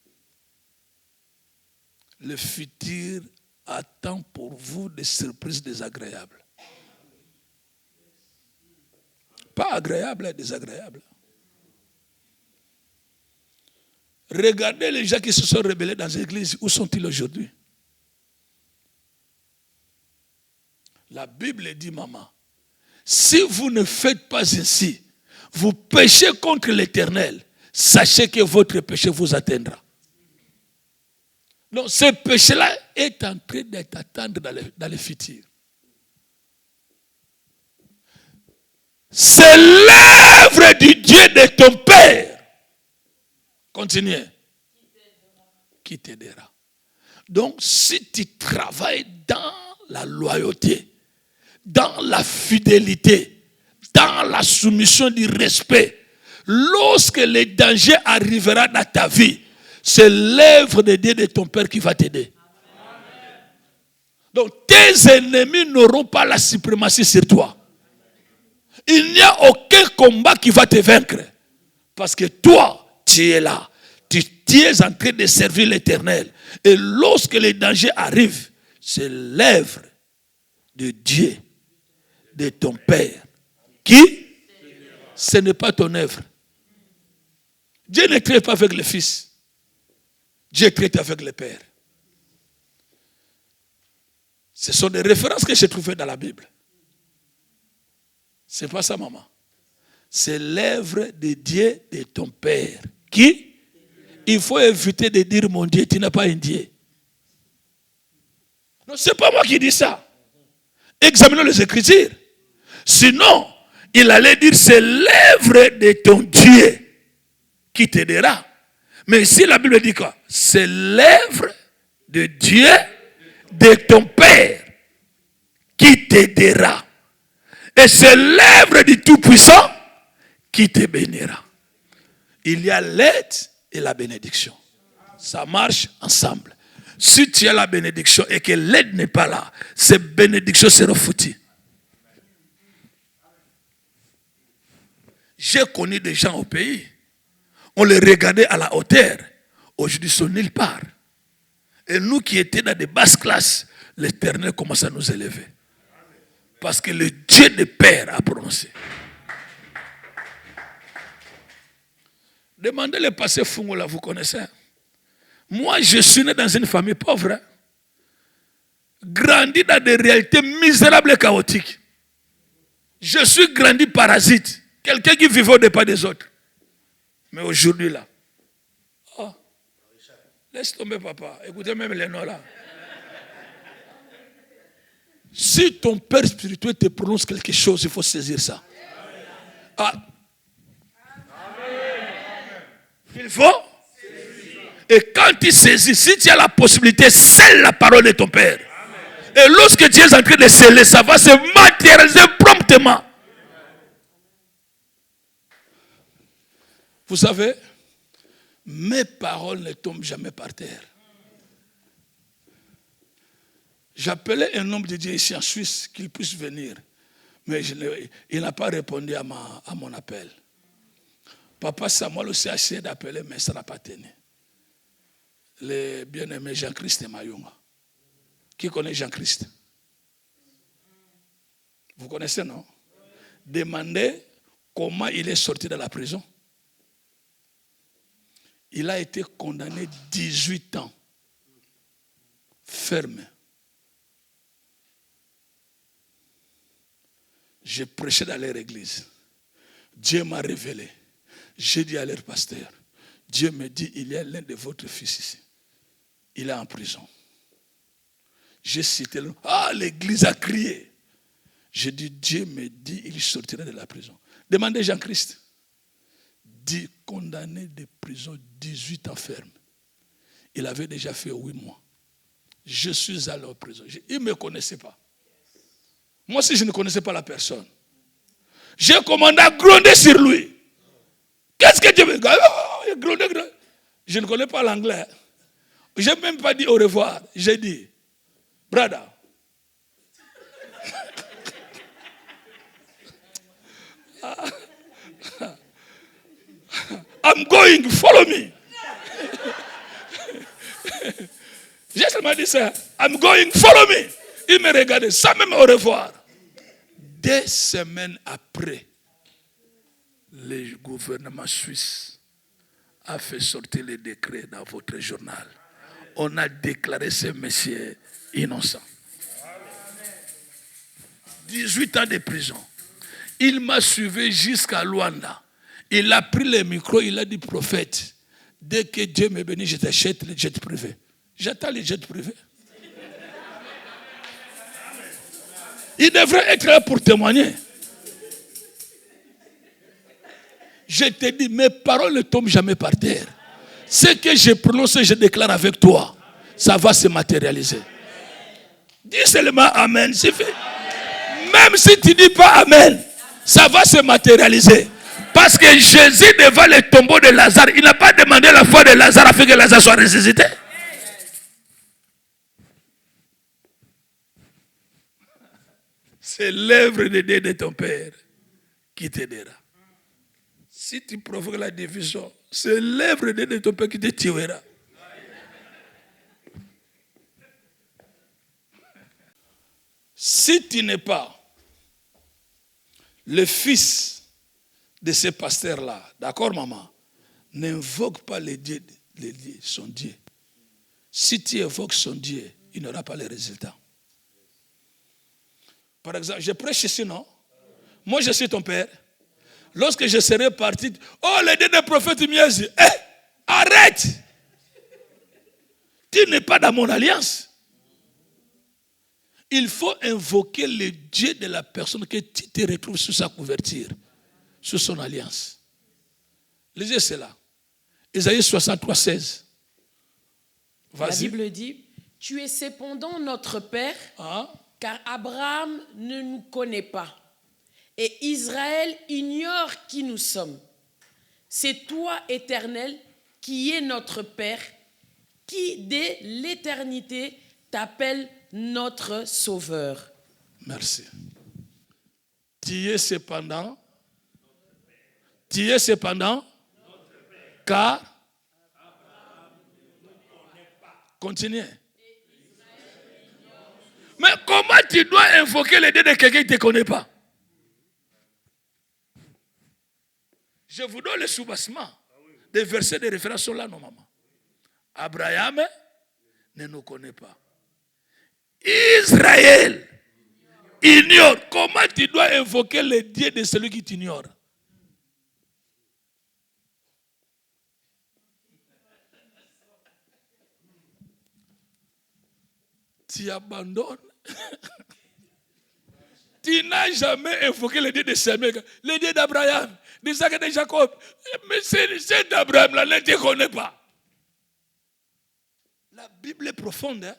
le futur attend pour vous des surprises désagréables. Pas agréables, désagréables. Regardez les gens qui se sont rebellés dans les églises. Où sont-ils aujourd'hui? La Bible dit, maman, si vous ne faites pas ainsi, vous péchez contre l'Éternel, sachez que votre péché vous atteindra. Donc ce péché-là est en train d'être attendu dans le futur. C'est l'œuvre du Dieu de ton Père. Continuez. Qui t'aidera. Donc, si tu travailles dans la loyauté, dans la fidélité, dans la soumission du respect, lorsque le danger arrivera dans ta vie, c'est l'œuvre de Dieu de ton Père qui va t'aider. Donc, tes ennemis n'auront pas la suprématie sur toi. Il n'y a aucun combat qui va te vaincre. Parce que toi, tu es là. Tu es en train de servir l'Éternel. Et lorsque les dangers arrivent, c'est l'œuvre de Dieu, de ton Père. Qui? Ce n'est pas ton œuvre. Dieu ne traite pas avec le Fils. Dieu traite avec le Père. Ce sont des références que j'ai trouvées dans la Bible. Ce n'est pas ça, maman. C'est l'œuvre de Dieu, de ton Père. Qui? Il faut éviter de dire mon Dieu, tu n'as pas un Dieu. Non, ce n'est pas moi qui dis ça. Examinons les Écritures. Sinon, il allait dire c'est l'œuvre de ton Dieu qui t'aidera. Mais ici, la Bible dit quoi? C'est l'œuvre de Dieu, de ton Père, qui t'aidera. Et c'est l'œuvre du Tout-Puissant qui te bénira. Il y a l'aide et la bénédiction. Ça marche ensemble. Si tu as la bénédiction et que l'aide n'est pas là, ces bénédictions seront foutues. J'ai connu des gens au pays, on les regardait à la hauteur. Aujourd'hui, ils sont nulle part. Et nous qui étions dans des basses classes, l'Éternel commence à nous élever. Parce que le Dieu des pères a prononcé. Demandez le passé Fungo là, vous connaissez. Moi, je suis né dans une famille pauvre. Hein? Grandi dans des réalités misérables et chaotiques. Je suis grandi parasite. Quelqu'un qui vivait au départ des autres. Mais aujourd'hui là. Oh, laisse tomber papa. Écoutez même les noms là. Si ton père spirituel te prononce quelque chose, il faut saisir ça. Ah. Il faut. Et quand tu saisis, si tu as la possibilité, scelle la parole de ton père. Et lorsque tu es en train de sceller, ça va se matérialiser promptement. Vous savez, mes paroles ne tombent jamais par terre. J'appelais un homme de Dieu ici en Suisse qu'il puisse venir. Mais il n'a pas répondu à mon appel. Papa Samuel aussi a essayé d'appeler, mais ça n'a pas tenu. Le bien-aimé Jean-Christ Mayunga. Qui connaît Jean-Christ? Vous connaissez, non? Demandez comment il est sorti de la prison. Il a été condamné 18 ans. Ferme. J'ai prêché dans leur église. Dieu m'a révélé. J'ai dit à leur pasteur, Dieu me dit, il y a l'un de votre fils ici. il est en prison. J'ai cité le nom. Ah, l'église a crié. J'ai dit, Dieu me dit, il sortira de la prison. Demandez Jean-Christ. Dit, condamné de prison, 18 ans ferme. Il avait déjà fait 8 mois. Je suis allé en prison. Il ne me connaissait pas. Moi aussi, je ne connaissais pas la personne. J'ai commandé à gronder sur lui. Qu'est-ce que Dieu me dit? Gronder. Je ne connais pas l'anglais. Je n'ai même pas dit au revoir. J'ai dit, brother. I'm going, follow me. J'ai seulement dit ça. I'm going, follow me. Il me regardait sans même au revoir. 2 semaines après, le gouvernement suisse a fait sortir les décrets dans votre journal. On a déclaré ce monsieur innocent. 18 ans de prison. Il m'a suivi jusqu'à Luanda. Il a pris le micro, il a dit, prophète, dès que Dieu me bénit, je t'achète les jets privés. J'attends les jets privés. Il devrait être là pour témoigner. Je te dis, mes paroles ne tombent jamais par terre. Ce que j'ai prononcé, je déclare avec toi, ça va se matérialiser. Dis seulement Amen, c'est fait. Même si tu ne dis pas Amen, ça va se matérialiser. Parce que Jésus, devant le tombeau de Lazare, il n'a pas demandé la foi de Lazare afin que Lazare soit ressuscité. C'est l'œuvre de Dieu de ton Père qui t'aidera. Si tu provoques la division, c'est l'œuvre de Dieu de ton Père qui te tuera. Si tu n'es pas le fils de ce pasteur-là, d'accord maman, n'invoque pas son Dieu. Si tu évoques son Dieu, il n'aura pas les résultats. Par exemple, je prêche ici, non? Moi, je suis ton père. Lorsque je serai parti, oh, le Dieu des prophètes Miezi, arrête! Tu n'es pas dans mon alliance. Il faut invoquer le Dieu de la personne que tu te retrouves sous sa couverture, sous son alliance. Lisez cela. Isaïe 63, 16. Vas-y. La Bible dit, tu es cependant notre Père, car Abraham ne nous connaît pas. Et Israël ignore qui nous sommes. C'est toi, Éternel, qui es notre Père, qui dès l'éternité t'appelle notre Sauveur. Merci. Tu es cependant, car, continuez. Mais comment tu dois invoquer le Dieu de quelqu'un qui ne te connaît pas? Je vous donne le soubassement des versets de référence sont là, non, maman. Abraham ne nous connaît pas. Israël ignore. Comment tu dois invoquer le Dieu de celui qui t'ignore? Tu abandonnes. Tu n'as jamais invoqué le Dieu de Samuel, le Dieu d'Abraham, d'Isaac et de Jacob. Mais c'est d'Abraham, là, ne te connaît pas. La Bible est profonde. Hein?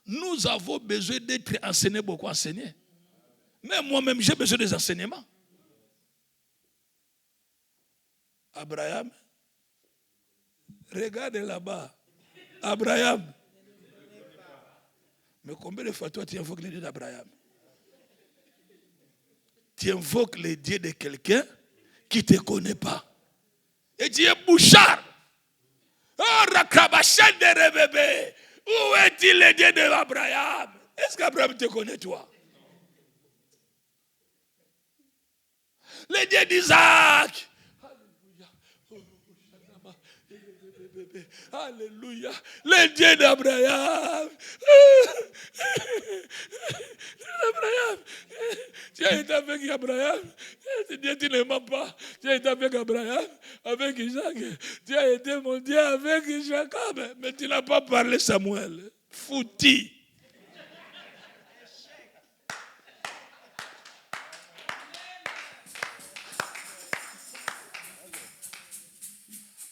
Nous avons besoin d'être enseignés, beaucoup enseignés. Mais moi-même, j'ai besoin des enseignements. Abraham, regarde là-bas. Abraham. Mais combien de fois toi tu invoques le Dieu d'Abraham? Tu invoques le Dieu de quelqu'un qui ne te connaît pas. Et tu es bouchard. Oh, Rakabachan de Rebébé. Où est-il le Dieu d'Abraham? Est-ce qu'Abraham te connaît toi? Le Dieu d'Isaac. Alléluia. Le Dieu d'Abraham. Abraham. Tu as été avec Abraham. Dieu, tu ne mens pas. Tu as été avec Abraham, avec Isaac. Tu as été mon Dieu avec Jacob. Mais tu n'as pas parlé Samuel. Fouti.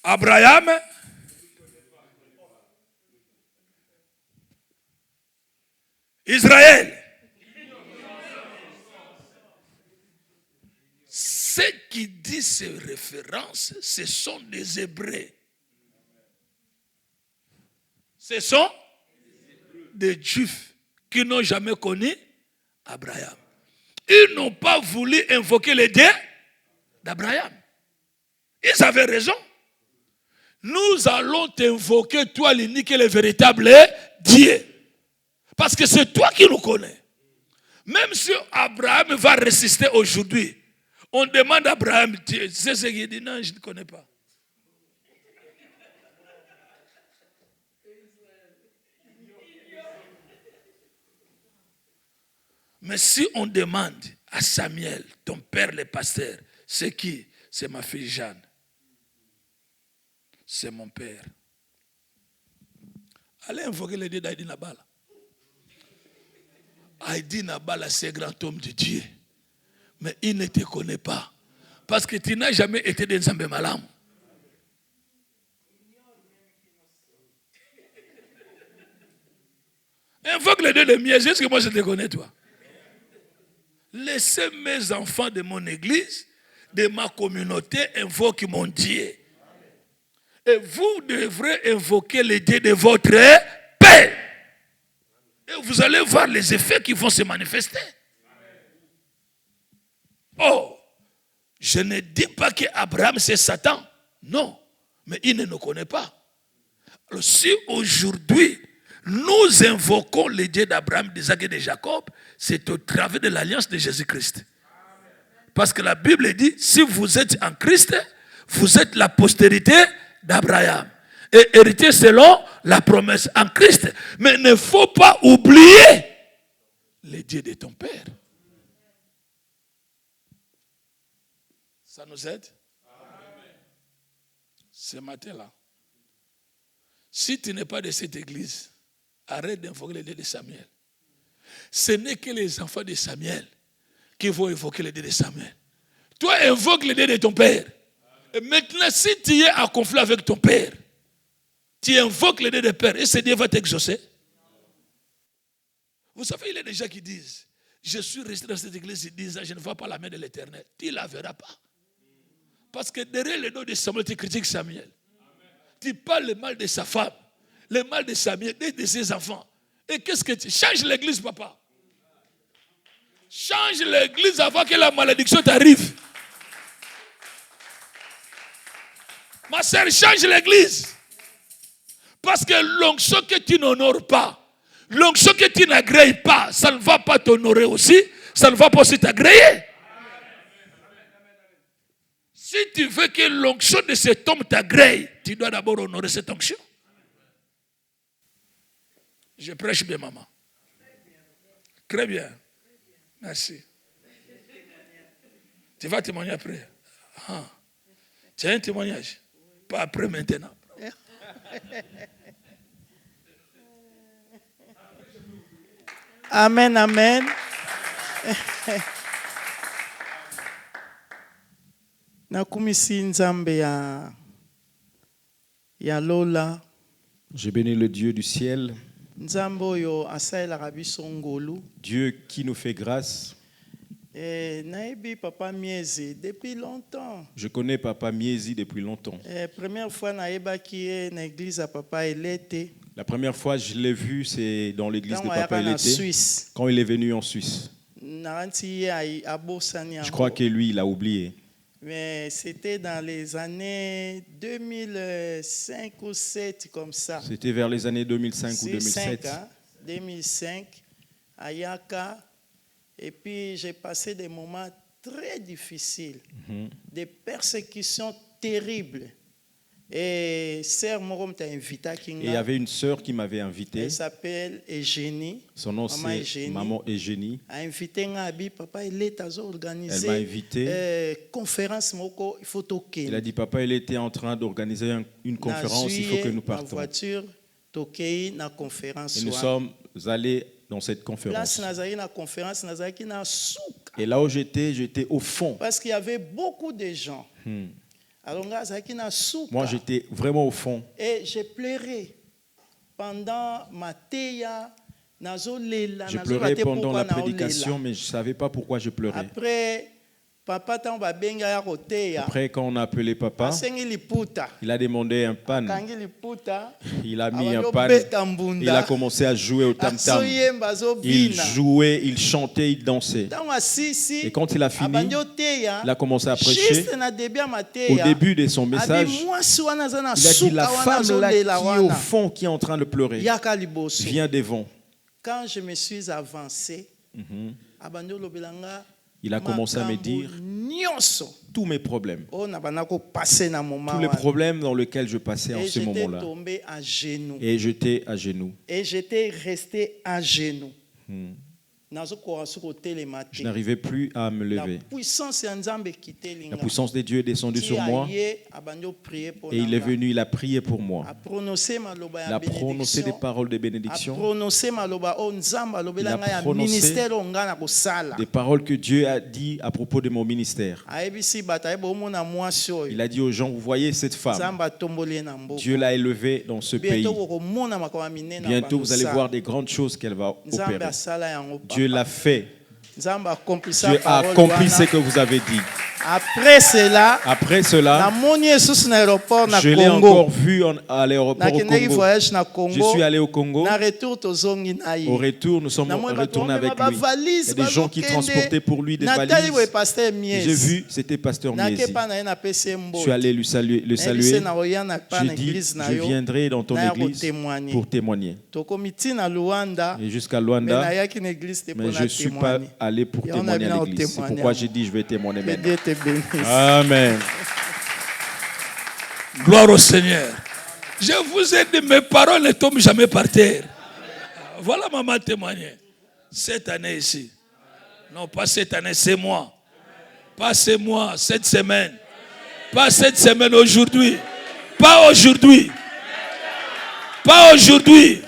Abraham, Israël. Ceux qui disent ces références, ce sont des Hébreux. Ce sont des Juifs qui n'ont jamais connu Abraham. Ils n'ont pas voulu invoquer les dieux d'Abraham. Ils avaient raison. Nous allons t'invoquer, toi l'unique et le véritable Dieu. Parce que c'est toi qui nous connais. Même si Abraham va résister aujourd'hui, on demande à Abraham, tu sais ce qu'il dit? Non, je ne connais pas. Mais si on demande à Samuel, ton père le pasteur, c'est qui? C'est ma fille Jeanne. C'est mon père. Allez invoquer le Dieu d'Aïdi Nabala. Aïdi Nabala, c'est un grand homme de Dieu. Mais il ne te connaît pas. Parce que tu n'as jamais été dans Nzambe Malam. Invoque le Dieu de Miez, est-ce que moi je te connais toi? Laissez mes enfants de mon église, de ma communauté, invoquer mon Dieu. Et vous devrez invoquer le Dieu de votre Père. Et vous allez voir les effets qui vont se manifester. Oh, je ne dis pas qu'Abraham c'est Satan. Non, mais il ne nous connaît pas. Alors si aujourd'hui, nous invoquons le Dieu d'Abraham, d'Isaac et de Jacob, c'est au travers de l'alliance de Jésus-Christ. Parce que la Bible dit, si vous êtes en Christ, vous êtes la postérité d'Abraham. Et héritier selon la promesse en Christ. Mais il ne faut pas oublier le Dieu de ton Père. Ça nous aide? Amen. Ce matin-là, si tu n'es pas de cette église, arrête d'invoquer le Dieu de Samuel. Ce n'est que les enfants de Samuel qui vont évoquer le Dieu de Samuel. Toi, invoque le Dieu de ton père. Et maintenant, si tu es en conflit avec ton père, tu invoques le Dieu de père et ce Dieu va t'exaucer. Vous savez, il y a des gens qui disent, je suis resté dans cette église 10 ans, je ne vois pas la main de l'Éternel. Tu ne la verras pas. Parce que derrière le nom de Samuel, tu critiques Samuel. Tu parles le mal de sa femme, le mal de Samuel, de ses enfants. Et qu'est-ce que tu... Change l'église, papa. Change l'église avant que la malédiction t'arrive. Ma sœur, change l'église. Parce que l'onction que tu n'honores pas, l'onction que tu n'agrées pas, ça ne va pas t'honorer aussi, ça ne va pas aussi t'agréer. Si tu veux que l'onction de cet homme t'agrée, tu dois d'abord honorer cette onction. Je prêche bien, maman. Très bien. Merci. Tu vas témoigner après. Ah. Tu as un témoignage. Pas après, maintenant. Amen, amen. Nakumisi nzambe ya Lola. Je bénis le Dieu du ciel, Nzambe oyo asalelaka biso ngolu. Dieu qui nous fait grâce. Naebi Papa Miezi depuis longtemps. Je connais Papa Miezi depuis longtemps. Première fois naebaki ye na église à Papa Elete. La première fois je l'ai vu, c'est dans l'église de Papa Elete, quand il est venu en Suisse. Je crois que lui, il a oublié. Mais c'était dans les années 2005 ou 2007 comme ça. C'était vers les années 2005 ou 2007. 2005 à Yaka. Et puis j'ai passé des moments très difficiles, des persécutions terribles, Et il y avait une sœur qui m'avait invité. Elle s'appelle Eugénie. Son nom c'est Maman Eugénie. Elle m'a invité. Il a dit papa, il était en train d'organiser une conférence, il faut que nous partons. Et nous sommes allés dans cette conférence. Et là où j'étais au fond. Parce qu'il y avait beaucoup de gens. Moi, j'étais vraiment au fond. Et j'ai pleuré pendant ma théa. Je pleurais pendant la prédication, mais je ne savais pas pourquoi je pleurais. Après, quand on a appelé papa, il a demandé un pan. Il a mis un pan. Il a commencé à jouer au tam-tam. Il jouait, il chantait, il dansait. Et quand il a fini, il a commencé à prêcher. Au début de son message, il a dit la femme là qui est au fond, qui est en train de pleurer, vient devant. Quand je me suis avancé, il a commencé à me dire tous mes problèmes. Tous les problèmes dans lesquels je passais en ce moment-là. Et j'étais à genoux. Et j'étais resté à genoux. Je n'arrivais plus à me lever. La puissance de Dieu est descendue sur moi. Et il est venu, il a prié pour moi. Il a prononcé des paroles de bénédiction. Il a prononcé des paroles que Dieu a dit à propos de mon ministère. Il a dit aux gens, vous voyez cette femme, Dieu l'a élevée dans ce pays. Bientôt vous allez voir des grandes choses qu'elle va opérer. Dieu l'a fait. Dieu a accompli ce que vous avez dit. Après cela, je l'ai encore vu à l'aéroport au Congo. Je suis allé au Congo. Au retour, nous sommes retournés avec lui. Il y a des gens qui transportaient pour lui des valises. J'ai vu, c'était Pasteur Miezi. Je suis allé le saluer. J'ai dit, je viendrai dans ton église pour témoigner. Et jusqu'à Luanda, mais je ne suis pas allé pour témoigner à l'église. C'est pourquoi j'ai dit, je vais témoigner maintenant. Amen. Gloire au Seigneur. Je vous ai dit, mes paroles ne tombent jamais par terre. Voilà maman témoigner. Cette année ici. Non, pas cette année, c'est moi. Pas ce mois, cette semaine. Pas cette semaine, aujourd'hui. Pas aujourd'hui. Pas aujourd'hui.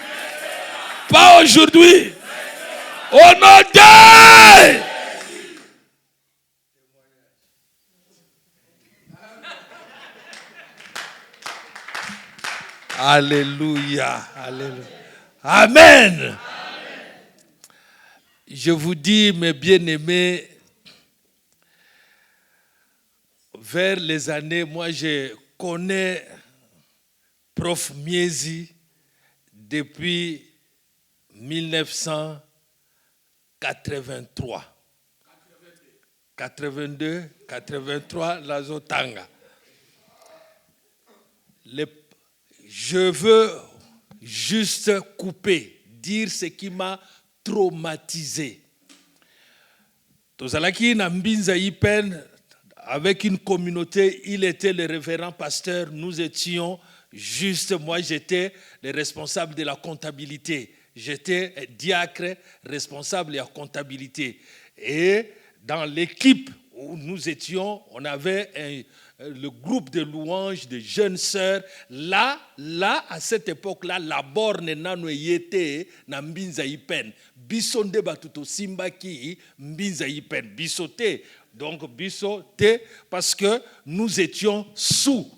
Pas aujourd'hui. Au nom de... Alléluia. Alléluia. Amen. Amen. Je vous dis, mes bien-aimés, vers les années, moi je connais Prof Miezi depuis 1983. 82, 83, la Zotanga. Je veux juste couper, dire ce qui m'a traumatisé. Tozalaki na Mbinza Yipen, avec une communauté, il était le révérend pasteur, nous étions juste, moi j'étais le responsable de la comptabilité. J'étais diacre, responsable de la comptabilité. Et dans l'équipe où nous étions, on avait le groupe de louanges de jeunes sœurs. Là, à cette époque-là, la borne nanoyete na Mbinza Yipen. Bisonde batuto simbaki Mbinza Yipen. Bisote. Donc bisote parce que nous étions sous.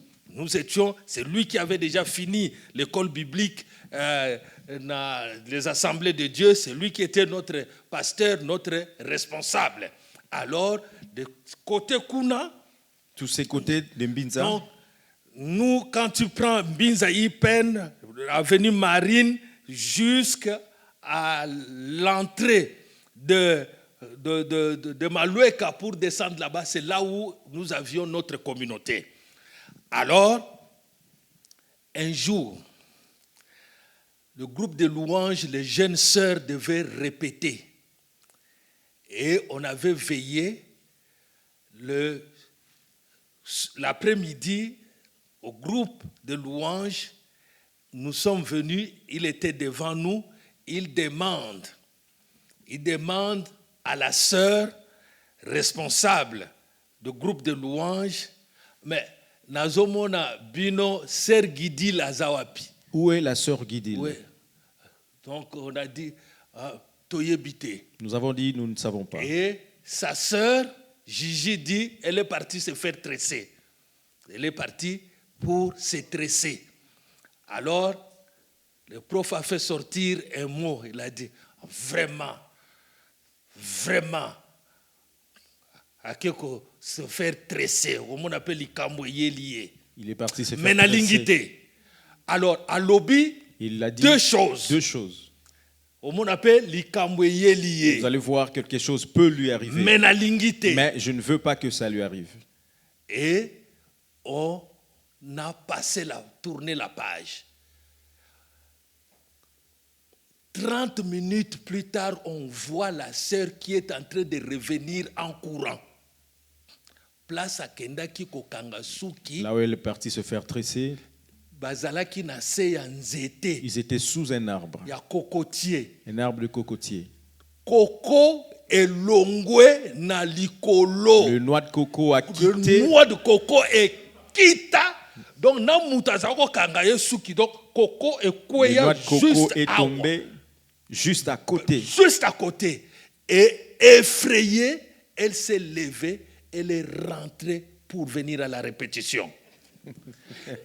C'est lui qui avait déjà fini l'école biblique, les assemblées de Dieu. C'est lui qui était notre pasteur, notre responsable. Alors, de côté Kuna, tous ces côtés de Mbinza. Donc, nous, quand tu prends Mbinza Yipen, avenue Marine, jusqu'à l'entrée de Maloueka pour descendre là-bas, c'est là où nous avions notre communauté. Alors, un jour, le groupe de louanges, les jeunes sœurs devaient répéter. Et on avait veillé l'après-midi au groupe de louanges, nous sommes venus, il était devant nous, il demande à la sœur responsable du groupe de louanges, mais nazomona bino sœur Guidil azawapi. Où est la sœur Guidil? Oui. Donc on a dit toyebite. Nous avons dit nous ne savons pas. Et sa sœur Gigi dit elle est partie se faire tresser. Elle est partie pour se tresser. Alors le prof a fait sortir un mot, il a dit vraiment à quelque se faire tresser, on appelle les camouillés liés. Il est parti se faire tresser. Alors à lobby, il a dit deux choses. On appelle les camouillés liés. Vous allez voir, quelque chose peut lui arriver. Mais je ne veux pas que ça lui arrive. Et on a tourné la page. 30 minutes plus tard, on voit la sœur qui est en train de revenir en courant. Place à Kendaki Kokangasuki. Là où elle est partie se faire tresser, ils étaient sous un arbre. Un arbre de cocotier. Coco et longwe na likolo. Le noix de coco a quitté. Le noix de coco est quitta. Donc, na mutazako kangaye suki. Donc, coco est le noix de coco est tombé juste à côté. Juste à côté. Et effrayée, elle s'est levée. Elle est rentrée pour venir à la répétition.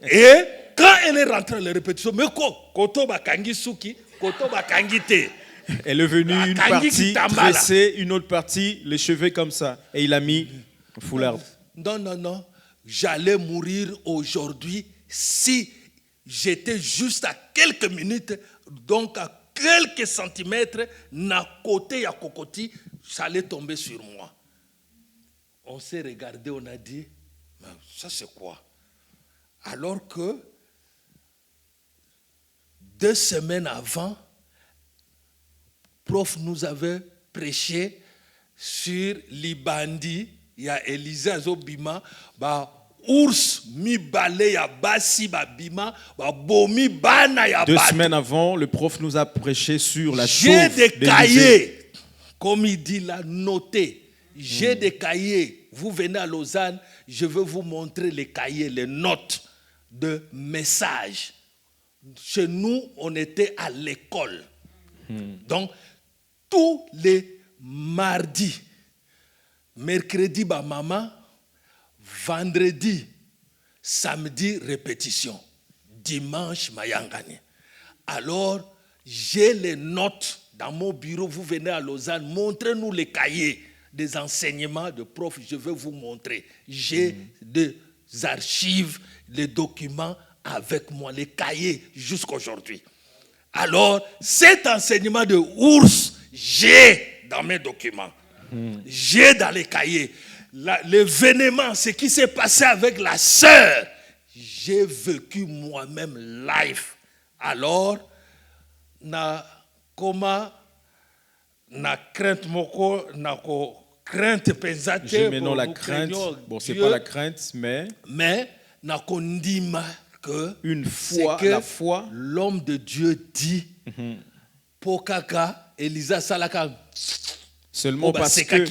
Et quand elle est rentrée à la répétition, mais koto bakangi suki, koto bakangi te. Elle est venue une partie tressée, une autre partie, les cheveux comme ça. Et il a mis un foulard. Non. J'allais mourir aujourd'hui si j'étais juste à quelques minutes, donc à quelques centimètres, na côté à Kokoti, ça allait tomber sur moi. On s'est regardé, on a dit, mais ça c'est quoi? Alors que 2 semaines avant, prof nous avait prêché sur l'Ibandi, il y a Élisa Zobima, ours mi balé ya basi ba bima ba bomi bana ya 2 semaines avant, le prof nous a prêché sur la chauve. J'ai des cahiers, comme il dit là, notés. J'ai des cahiers. Vous venez à Lausanne, je veux vous montrer les cahiers, les notes de messages. Chez nous, on était à l'école. Donc, tous les mardis, mercredi, maman, vendredi, samedi, répétition. Dimanche, mayangani. Alors, j'ai les notes dans mon bureau. Vous venez à Lausanne, montrez-nous les cahiers des enseignements de profs. Je vais vous montrer. J'ai des archives, les documents avec moi, les cahiers jusqu'à aujourd'hui. Alors, cet enseignement de ours, j'ai dans mes documents. J'ai dans les cahiers. L'événement, ce qui s'est passé avec la sœur, j'ai vécu moi-même live. Alors, na crainte moko na ko crainte pesate. Je maintenant la crainte. Bon, c'est pas la crainte, mais na kondima que une fois la foi, l'homme de Dieu dit pokaka Elisa salaka. Seulement parce que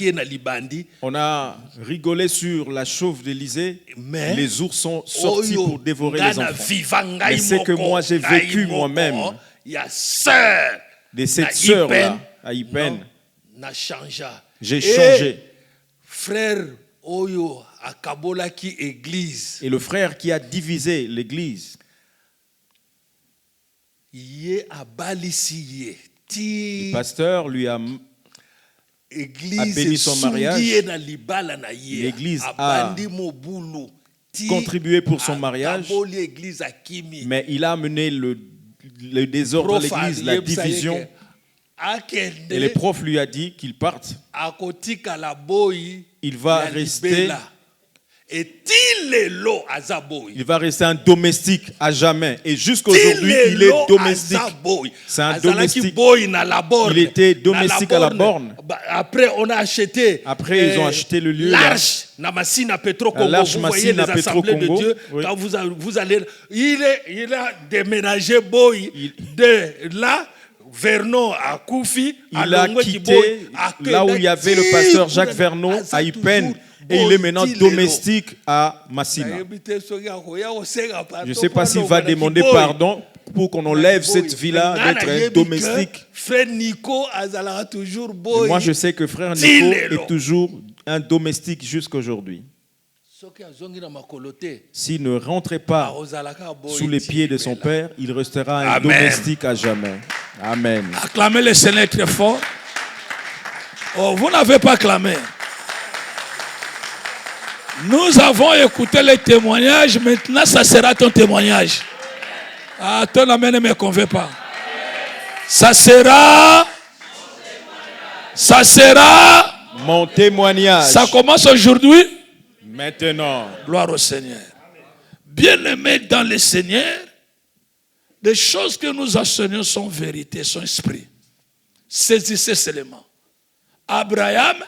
on a rigolé sur la chauve d'Élysée, les ours sont sortis pour dévorer les enfants. Mais c'est que moi j'ai vécu moi-même de cette sœur-là à Ipen. J'ai changé. Frère Oyo à Kabolaki église. Et le frère qui a divisé l'église. Le pasteur lui a béni son mariage. L'église a contribué pour son mariage, mais il a amené le désordre à l'église, la division. Et le prof lui a dit qu'il parte. Il va rester Il va rester un domestique à jamais. Et jusqu'aujourd'hui, il est domestique. C'est un domestique. Il était domestique à la borne. Après, on a acheté. Après, ils ont acheté le lieu. L'arche Namasina Petro Congo. Vous voyez les assemblées de Dieu. Oui. Quand vous allez. Il a déménagé Boy de là. Vernon à Koufi. Il a quitté là où il y avait le pasteur Jacques Vernon à Ipen. Et il est maintenant domestique à Massina. Je ne sais pas s'il va demander pardon pour qu'on enlève cette vie-là d'être un domestique. Moi, je sais que frère Nico est toujours un domestique jusqu'aujourd'hui. S'il ne rentrait pas sous les pieds de son père, il restera un domestique à jamais. Amen. Acclamez le Seigneur très fort. Oh, vous n'avez pas acclamé. Nous avons écouté les témoignages, maintenant ça sera ton témoignage. Ah, ton amen ne me convainc pas. Ça sera mon témoignage. Ça commence aujourd'hui. Maintenant. Gloire au Seigneur. Bien-aimés dans le Seigneur, les choses que nous enseignons sont vérité, sont esprit. Saisissez seulement. Abraham.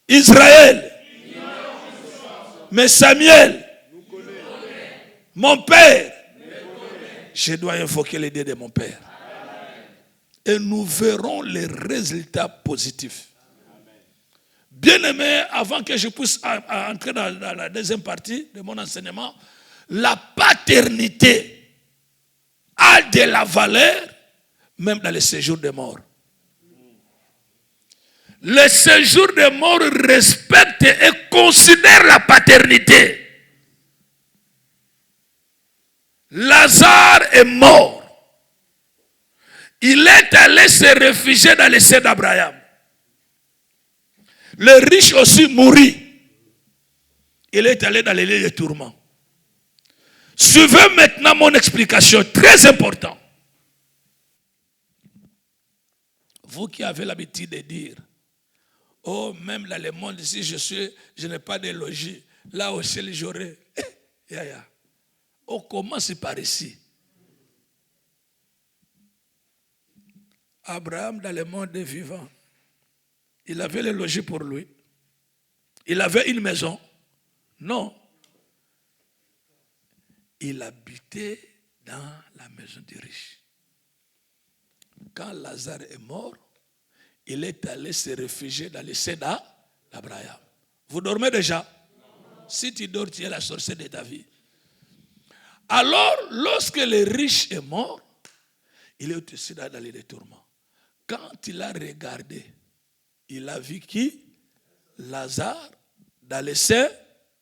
Israël. Mais Samuel, mon père, je dois invoquer l'idée de mon père. Et nous verrons les résultats positifs. Bien-aimé, avant que je puisse entrer dans la deuxième partie de mon enseignement, la paternité a de la valeur, même dans le séjour des morts. Le séjour des morts respecte et considère la paternité. Lazare est mort. Il est allé se réfugier dans le sein d'Abraham. Le riche aussi mourit. Il est allé dans les lieux de tourment. Suivez maintenant mon explication, très important. Vous qui avez l'habitude de dire, oh, même dans le monde ici, je n'ai pas de logis. Là au ciel, j'aurai. On commence par ici. Abraham, dans le monde des vivants, il avait le logis pour lui. Il avait une maison. Non. Il habitait dans la maison du riche. Quand Lazare est mort, il est allé se réfugier dans le sein d'Abraham. Vous dormez déjà? Non. Si tu dors, tu es la sorcière de ta vie. Alors, lorsque le riche est mort, il est aussi dans les tourments. Quand il a regardé, il a vu qui? Lazare dans le sein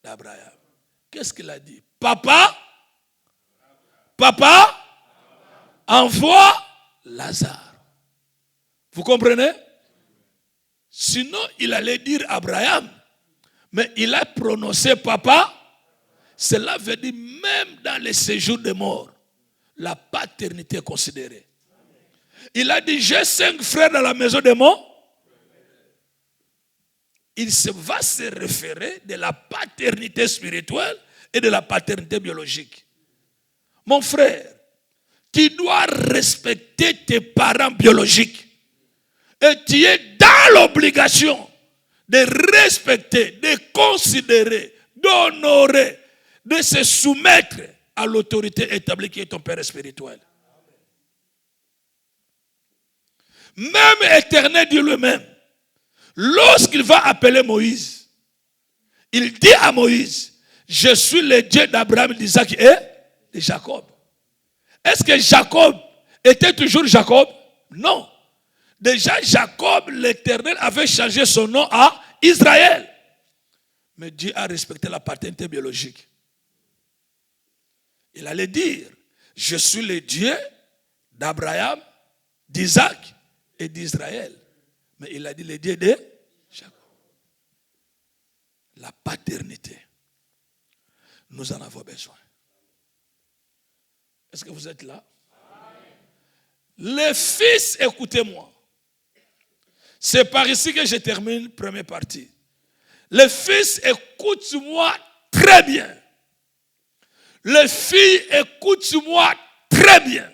d'Abraham. Qu'est-ce qu'il a dit? Papa, envoie Lazare. Vous comprenez? Sinon, il allait dire Abraham, mais il a prononcé papa. Cela veut dire même dans les séjours de mort, la paternité est considérée. Il a dit, j'ai 5 frères dans la maison de mon. Il va se référer de la paternité spirituelle et de la paternité biologique. Mon frère, tu dois respecter tes parents biologiques. Et tu es dans l'obligation de respecter, de considérer, d'honorer, de se soumettre à l'autorité établie qui est ton père spirituel. Même Éternel Dieu lui-même, lorsqu'il va appeler Moïse, il dit à Moïse, je suis le Dieu d'Abraham, d'Isaac et de Jacob. Est-ce que Jacob était toujours Jacob? Non. Déjà, Jacob, l'Éternel, avait changé son nom à Israël. Mais Dieu a respecté la paternité biologique. Il allait dire, je suis le Dieu d'Abraham, d'Isaac et d'Israël. Mais il a dit le Dieu de Jacob. La paternité. Nous en avons besoin. Est-ce que vous êtes là? Les fils, écoutez-moi. C'est par ici que je termine la première partie. Les fils, écoute-moi très bien. Les filles, écoute-moi très bien.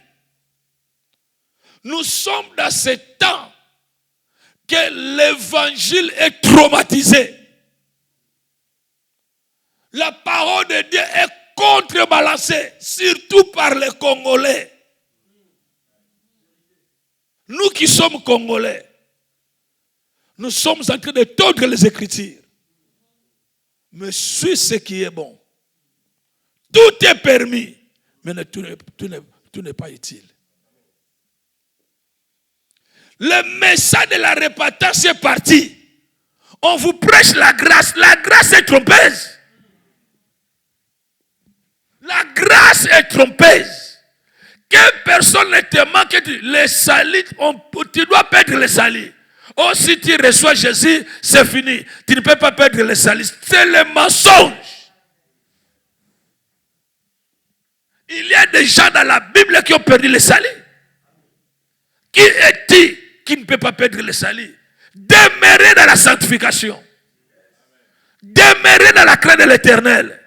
Nous sommes dans ce temps que l'évangile est traumatisé. La parole de Dieu est contrebalancée, surtout par les Congolais. Nous qui sommes Congolais, nous sommes en train de tordre les Écritures. Mais suis ce qui est bon. Tout est permis, mais tout n'est pas utile. Le message de la repentance est parti. On vous prêche la grâce. La grâce est trompeuse. La grâce est trompeuse. Que personne ne te manque les salis. Tu dois perdre les salis. Oh, si tu reçois Jésus, c'est fini. Tu ne peux pas perdre les salis. C'est le mensonge. Il y a des gens dans la Bible qui ont perdu les salis. Qui est-il qui ne peut pas perdre les salis? Demeurer dans la sanctification. Demeurer dans la crainte de l'Éternel.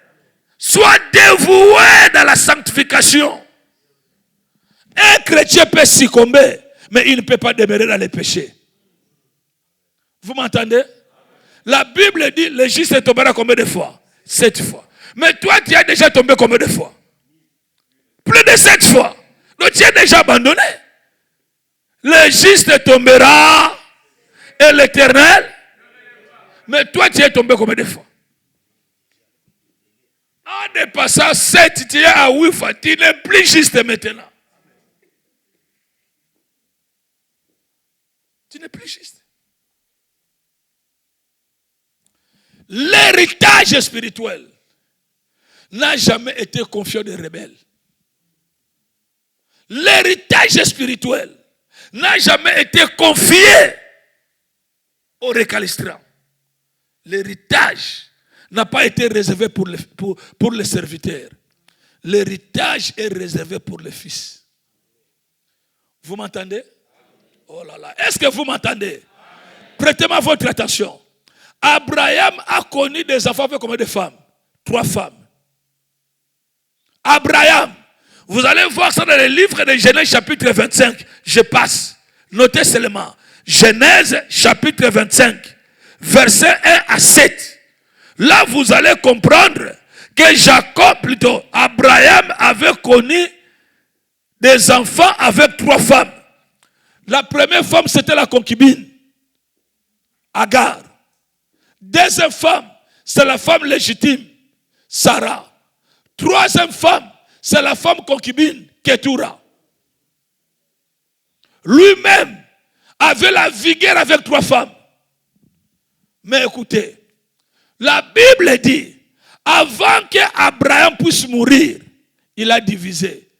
Sois dévoué dans la sanctification. Un chrétien peut succomber, mais il ne peut pas demeurer dans les péchés. Vous m'entendez? La Bible dit, le juste tombera combien de fois? 7 fois. Mais toi, tu as déjà tombé combien de fois? Plus de 7 fois. Donc tu es déjà abandonné. Le juste tombera et l'Éternel. Mais toi, tu es tombé combien de fois? En dépassant 7, tu es à 8 fois. Tu n'es plus juste maintenant. Tu n'es plus juste. L'héritage spirituel n'a jamais été confié aux rebelles. L'héritage spirituel n'a jamais été confié aux récalcitrants. L'héritage n'a pas été réservé pour les serviteurs. L'héritage est réservé pour les fils. Vous m'entendez? Oh là là. Est-ce que vous m'entendez? Prêtez-moi votre attention. Abraham a connu des enfants avec combien de femmes? 3 femmes. Abraham. Vous allez voir ça dans le livre de Genèse chapitre 25. Je passe. Notez seulement. Genèse chapitre 25. Versets 1 à 7. Là, vous allez comprendre que Abraham avait connu des enfants avec 3 femmes. La première femme, c'était la concubine, Agar. Deuxième femme, c'est la femme légitime, Sarah. Troisième femme, c'est la femme concubine, Ketura. Lui-même avait la vigueur avec 3 femmes. Mais écoutez, la Bible dit, avant qu'Abraham puisse mourir, il a divisé.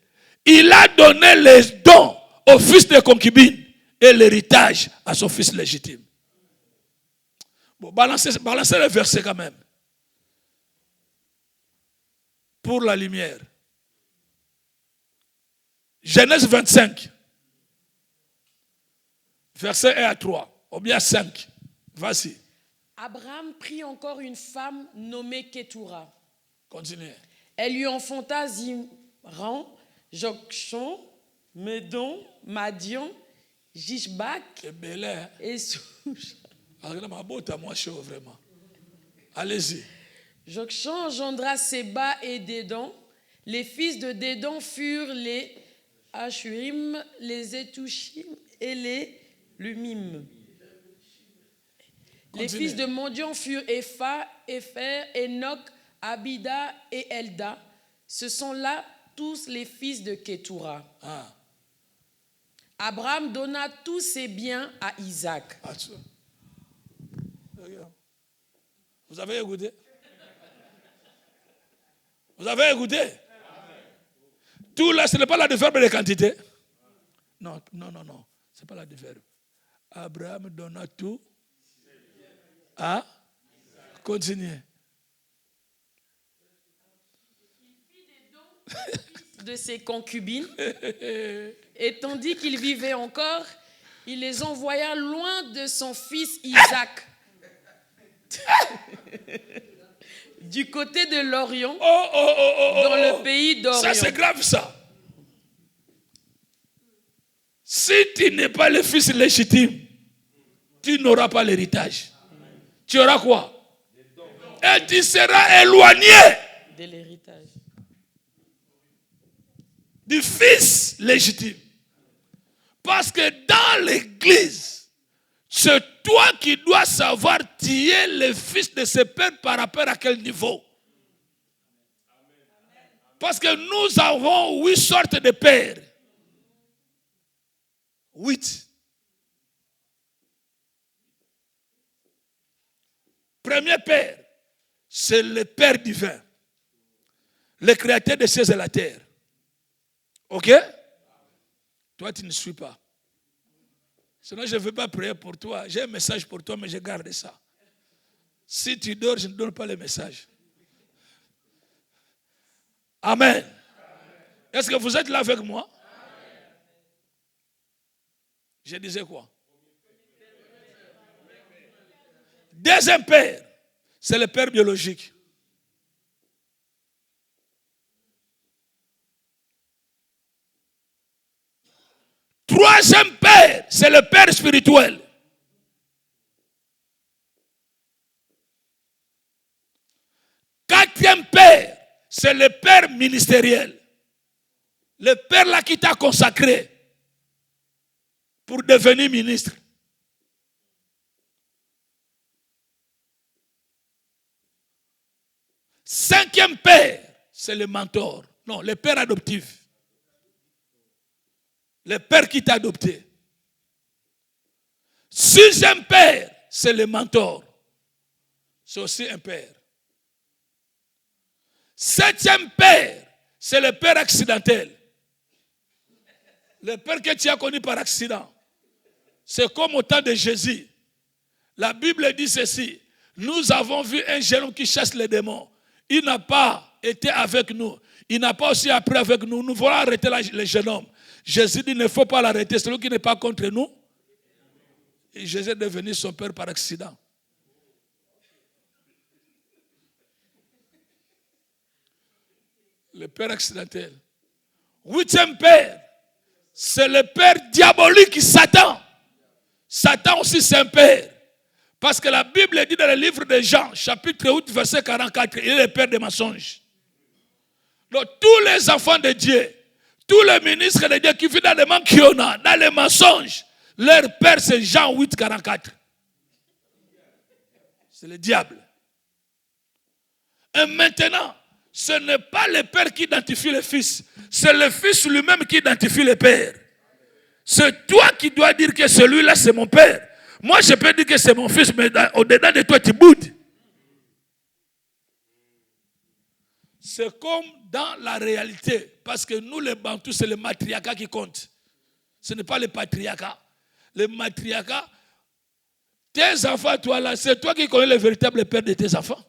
Il a donné les dons au fils de concubine et l'héritage à son fils légitime. Bon, balancez le verset quand même. Pour la lumière. Genèse 25. Verset 1 à 3. Ou bien 5. Vas-y. Abraham prit encore une femme nommée Ketura. Continuez. Elle lui enfanta Zimran, Jokshon, Médon, Madian, Jishbak et Souch. Allez-y. Jokshon engendra Séba et Dédan. Les fils de Dédan furent les Ashurim, les Etushim et les Lumim. Les fils de Mondian furent Epha, Epher, Enoch, Abida et Elda. Ce sont là tous les fils de Ketura. Abraham donna tous ses biens à Isaac. Vous avez écouté? Vous avez écouté? Tout là, ce n'est pas la verbe de quantité. Non. Ce n'est pas la verbe. Abraham donna tout à continuer. de ses concubines. Et tandis qu'il vivait encore, il les envoya loin de son fils Isaac, du côté de l'Orient, dans le pays d'Orient. Ça, c'est grave, ça. Si tu n'es pas le fils légitime, tu n'auras pas l'héritage. Tu auras quoi? Et tu seras éloigné de l'héritage du fils légitime. Parce que dans l'église, c'est toi qui dois savoir tu es le fils de ce père par rapport à quel niveau. Parce que nous avons 8 sortes de pères. 8. Premier père, c'est le Père divin, le créateur des cieux et la terre. Ok? Toi, tu ne suis pas. Sinon, je ne veux pas prier pour toi. J'ai un message pour toi, mais je garde ça. Si tu dors, je ne donne pas le message. Amen. Est-ce que vous êtes là avec moi? Je disais quoi? Deuxième père, c'est le père biologique. Troisième père, c'est le père spirituel. Quatrième père, c'est le père ministériel. Le père là qui t'a consacré pour devenir ministre. Cinquième père, c'est le mentor. Non, le père adoptif. Le père qui t'a adopté. Sixième père, c'est le mentor. C'est aussi un père. Septième père, c'est le père accidentel. Le père que tu as connu par accident. C'est comme au temps de Jésus. La Bible dit ceci. Nous avons vu un jeune homme qui chasse les démons. Il n'a pas été avec nous. Il n'a pas aussi appris avec nous. Nous voulons arrêter le jeune homme. Jésus dit, il ne faut pas l'arrêter. Celui qui n'est pas contre nous. Et Jésus est devenu son père par accident. Le père accidentel. Huitième père, c'est le père diabolique, Satan. Satan aussi c'est un père. Parce que la Bible dit dans le livre de Jean, chapitre 8, verset 44, il est le père des mensonges. Donc tous les enfants de Dieu, tous les ministres de Dieu qui vivent dans les manquiona, dans les mensonges, leur père c'est Jean 8, 44. C'est le diable. Et maintenant, ce n'est pas le père qui identifie le fils, c'est le fils lui-même qui identifie le père. C'est toi qui dois dire que celui-là c'est mon père. Moi je peux dire que c'est mon fils, mais au-dedans de toi tu boudes. C'est comme dans la réalité, parce que nous les Bantous c'est le matriarcat qui compte. Ce n'est pas le patriarcat. Le matriarcat, tes enfants toi là, c'est toi qui connais le véritable père de tes enfants.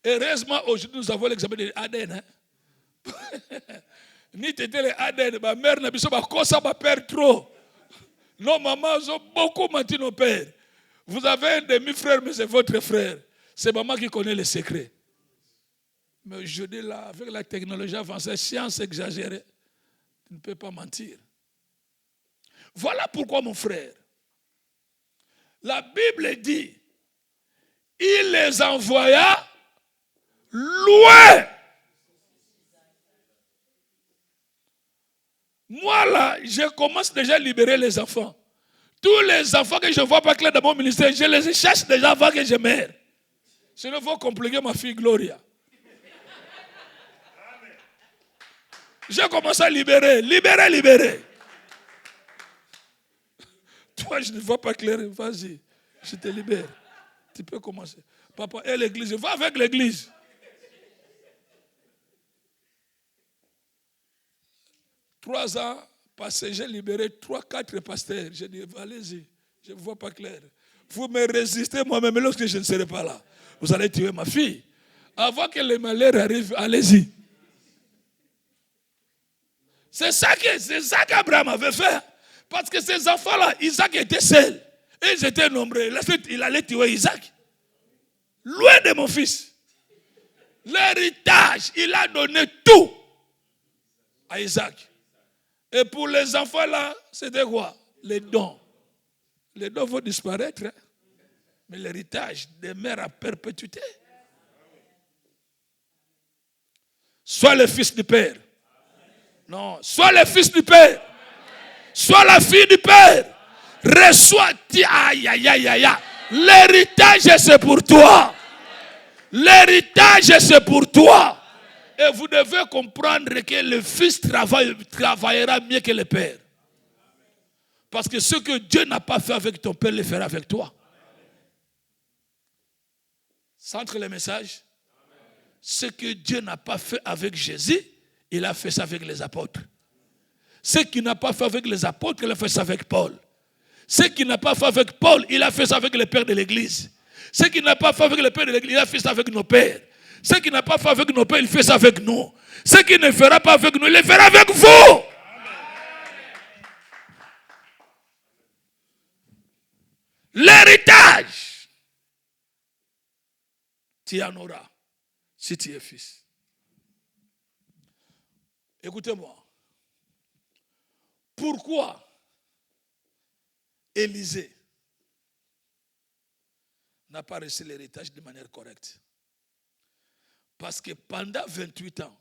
Heureusement, aujourd'hui, nous avons l'examen de l'ADN. Hein? Ni t'étais l'ADN, ma mère n'a pas quoi ça ma père trop. Nos mamans ont beaucoup menti nos pères. Vous avez un demi-frère, mais c'est votre frère. C'est maman qui connaît les secrets. Mais aujourd'hui, là, avec la technologie avancée, science exagérée, tu ne peux pas mentir. Voilà pourquoi, mon frère, la Bible dit, il les envoya loin. Moi là, je commence déjà à libérer les enfants. Tous les enfants que je ne vois pas clair dans mon ministère, je les cherche déjà avant que je meure. Sinon, il faut compliquer ma fille Gloria. Je commence à libérer. Toi, je ne vois pas clair. Vas-y, je te libère. Tu peux commencer. Papa, et l'église, va avec l'église. Trois ans passés, j'ai libéré 3-4 pasteurs. J'ai dit, allez-y, je ne vois pas clair. Vous me résistez moi-même lorsque je ne serai pas là. Vous allez tuer ma fille. Avant que les malheurs arrivent, allez-y. C'est ça qu'Abraham avait fait. Parce que ces enfants-là, Isaac était seul. Et ils étaient nombreux. Il allait tuer Isaac. Loin de mon fils. L'héritage, il a donné tout à Isaac. Et pour les enfants-là, c'était quoi? Les dons. Les dons vont disparaître. Hein? Mais l'héritage demeure à perpétuité. Sois le fils du Père. Non, sois le fils du Père. Sois la fille du Père. Reçois. Aïe, aïe, aïe, aïe. L'héritage, c'est pour toi. L'héritage, c'est pour toi. Et vous devez comprendre que le fils travaillera mieux que le Père. Parce que ce que Dieu n'a pas fait avec ton Père, le fera avec toi. Centre le message. Ce que Dieu n'a pas fait avec Jésus, il a fait ça avec les apôtres. Ce qu'il n'a pas fait avec les apôtres, il a fait ça avec Paul. Ce qu'il n'a pas fait avec Paul, il a fait ça avec les pères de l'église. Ce qu'il n'a pas fait avec les pères de l'église, il a fait ça avec nos pères. Ce qu'il n'a pas fait avec nos pères, il fait ça avec nous. Ce qu'il ne fera pas avec nous, il le fera avec vous. L'héritage, tu en auras si tu es fils. Écoutez-moi. Pourquoi Élisée n'a pas reçu l'héritage de manière correcte? Parce que pendant 28 ans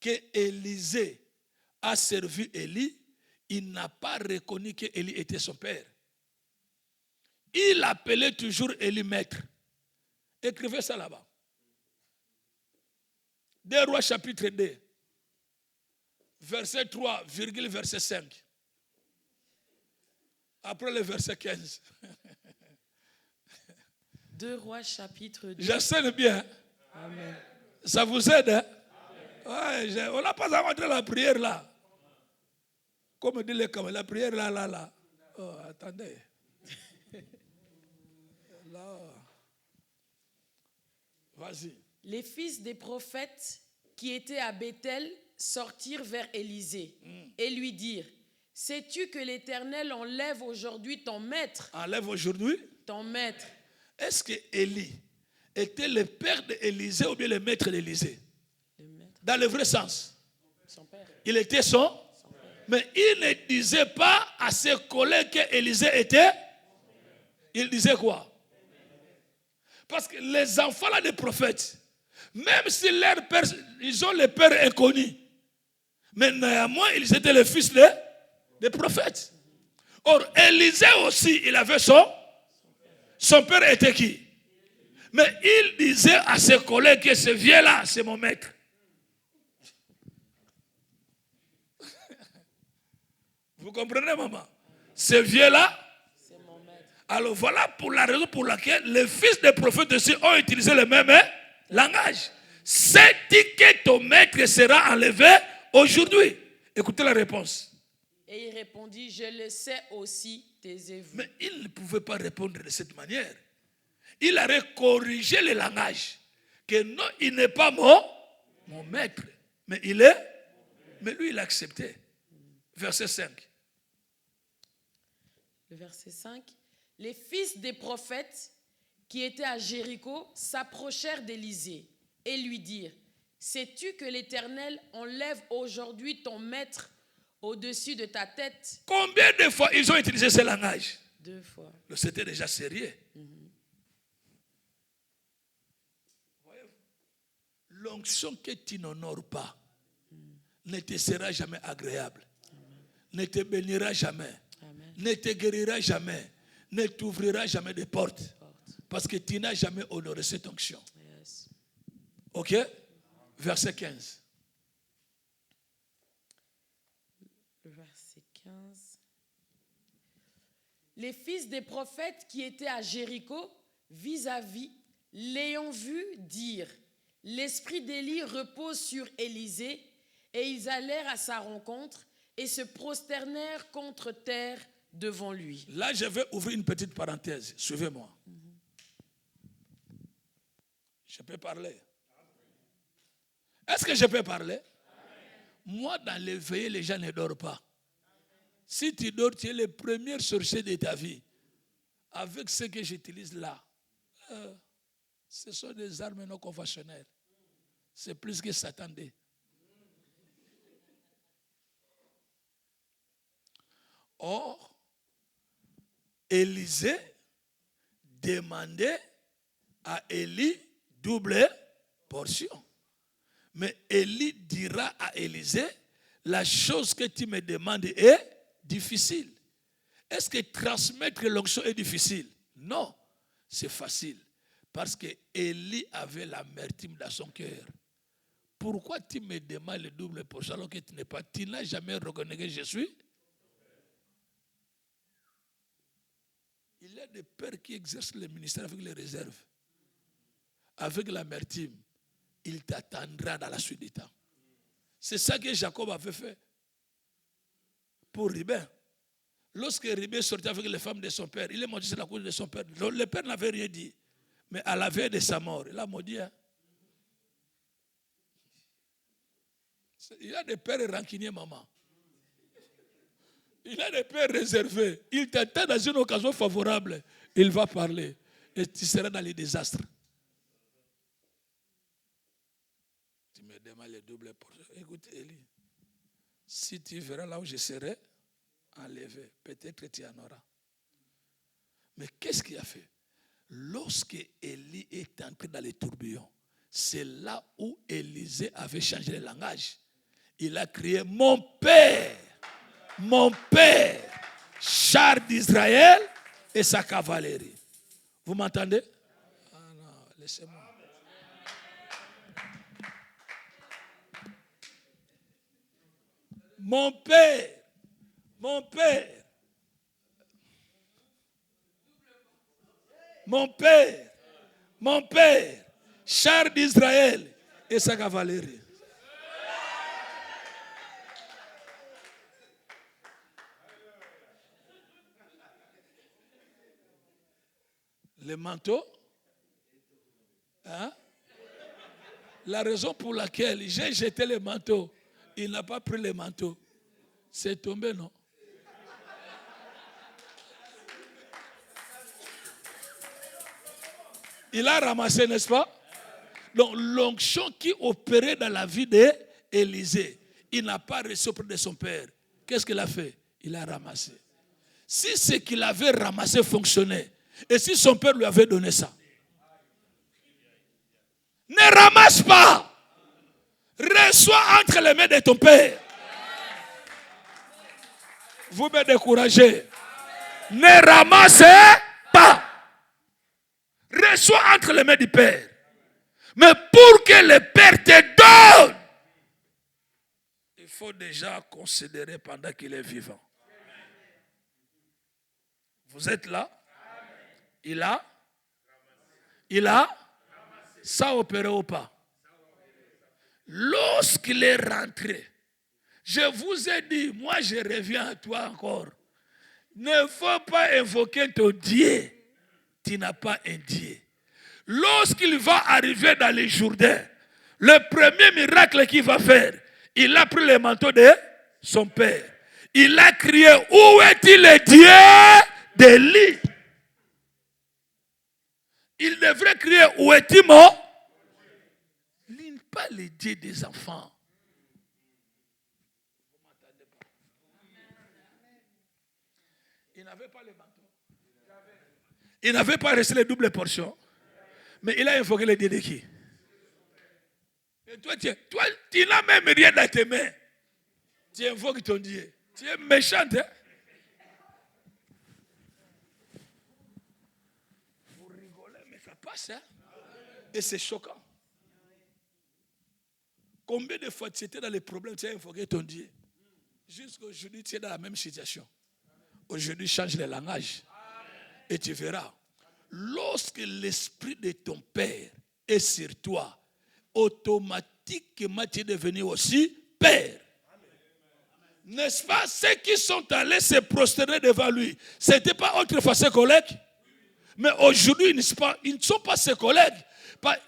que Élisée a servi Élie, il n'a pas reconnu que Élie était son père. Il appelait toujours Élie maître. Écrivez ça là-bas. 2 Rois chapitre 2, verset 3, verset 5. Après le verset 15. 2 Rois chapitre 2. J'enseigne bien. Amen. Ça vous aide, hein? Ouais, on n'a pas inventé la prière là. Comme dit les Camerounais, la prière là. Oh, attendez. Là. Vas-y. Les fils des prophètes qui étaient à Bethel sortirent vers Élisée et lui dirent: sais-tu que l'Éternel enlève aujourd'hui ton maître? Enlève aujourd'hui? Ton maître. Est-ce que Élie était le père d'Élisée ou bien le maître d'Élisée? Dans le vrai sens. Son père. Il était son père. Mais il ne disait pas à ses collègues qu'Élisée était. Il disait quoi? Parce que les enfants là des prophètes, même si leur père, ils ont le père inconnu, mais néanmoins ils étaient les fils des prophètes. Or Élisée aussi, il avait son père était qui? Mais il disait à ses collègues que ce vieux-là, c'est mon maître. Vous comprenez, maman? Ce vieux-là, c'est mon maître. Alors voilà pour la raison pour laquelle les fils des prophètes aussi ont utilisé le même langage. Sais-tu que ton maître sera enlevé aujourd'hui? Écoutez la réponse. Et il répondit: je le sais aussi, taisez-vous. Mais il ne pouvait pas répondre de cette manière. Il aurait corrigé le langage. Que non, il n'est pas mon maître. Mais il est. Mais lui, il a accepté. Verset 5. Le verset 5. Les fils des prophètes qui étaient à Jéricho s'approchèrent d'Élisée et lui dirent: sais-tu que l'Éternel enlève aujourd'hui ton maître au-dessus de ta tête? Combien de fois ils ont utilisé ce langage? 2 fois. C'était déjà sérieux. L'onction que tu n'honores pas ne te sera jamais agréable. Ne te bénira jamais. Amen. Ne te guérira jamais. Ne t'ouvrira jamais de portes. Parce que tu n'as jamais honoré cette onction. Yes. Ok? Verset 15. Verset 15. Les fils des prophètes qui étaient à Jéricho, vis-à-vis, l'ayant vu, dire: l'esprit d'Élie repose sur Élisée. Et ils allèrent à sa rencontre et se prosternèrent contre terre devant lui. Là, je vais ouvrir une petite parenthèse. Suivez-moi. Je peux parler. Est-ce que je peux parler? Moi, dans les veillées, les gens ne dorment pas. Si tu dors, tu es le premier sorcier de ta vie. Avec ce que j'utilise là, ce sont des armes non conventionnelles. C'est plus que s'attendait. Or, Élisée demandait à Élie double portion. Mais Élie dira à Élisée, la chose que tu me demandes est difficile. Est-ce que transmettre l'onction est difficile? Non, c'est facile. Parce que Élie avait l'amertume dans son cœur. Pourquoi tu me demandes le double portion alors que tu n'as jamais reconnu que je suis? Il y a des pères qui exercent le ministère avec les réserves. Avec l'amertume, il t'attendra dans la suite du temps. C'est ça que Jacob avait fait pour Ribin. Lorsque Ribin sortait avec les femmes de son père, il est maudit sur la cour de son père. Le père n'avait rien dit. Mais à la veille de sa mort, il a maudit. Hein? Il y a des pères rancuniers, maman. Il y a des pères réservés. Il t'attend dans une occasion favorable. Il va parler. Et tu seras dans les désastres. Tu me demandes le double portion. Écoute, Élie, si tu verras là où je serai enlevé, peut-être que tu en auras. Mais qu'est-ce qu'il a fait? Lorsque Élie est entré dans les tourbillons, c'est là où Élisée avait changé le langage. Il a crié, mon père, char d'Israël et sa cavalerie. Vous m'entendez? Ah non, laissez-moi. Mon père, char d'Israël et sa cavalerie. Le manteau, hein? La raison pour laquelle j'ai jeté le manteau, il n'a pas pris le manteau. C'est tombé, non? Il a ramassé, n'est-ce pas? Donc, l'onction qui opérait dans la vie d'Élisée, il n'a pas reçu auprès de son père. Qu'est-ce qu'il a fait? Il a ramassé. Si ce qu'il avait ramassé fonctionnait, et si son père lui avait donné ça, ne ramasse pas. Reçois entre les mains de ton père. Vous me découragez. Ne ramassez pas. Reçois entre les mains du père. Mais pour que le père te donne, il faut déjà considérer pendant qu'il est vivant. Vous êtes là? Il a ça opéré ou pas? Lorsqu'il est rentré, je vous ai dit, moi je reviens à toi encore. Ne faut pas invoquer ton Dieu. Tu n'as pas un Dieu. Lorsqu'il va arriver dans les Jourdains, le premier miracle qu'il va faire, il a pris le manteau de son père. Il a crié, où est-il le Dieu d'Élie? Il devrait crier, où est-il mon? Il n'est pas le Dieu des enfants. Il n'avait pas le manteau. Il n'avait pas reçu les doubles portions. Mais il a invoqué le Dieu de qui? Et toi, tu n'as même rien dans tes mains. Tu invoques ton Dieu. Tu es méchante. Hein? Vous rigolez, mais ça passe. Hein? Et c'est choquant. Combien de fois tu étais dans les problèmes, tu as invoqué ton Dieu? Jusqu'aujourd'hui, tu es dans la même situation. Aujourd'hui, change le langage. Et tu verras. Lorsque l'esprit de ton père est sur toi, automatiquement tu es devenu aussi père. N'est-ce pas? Ceux qui sont allés se prosterner devant lui, ce n'était pas autrefois ses collègues. Mais aujourd'hui, ils ne sont pas ses collègues.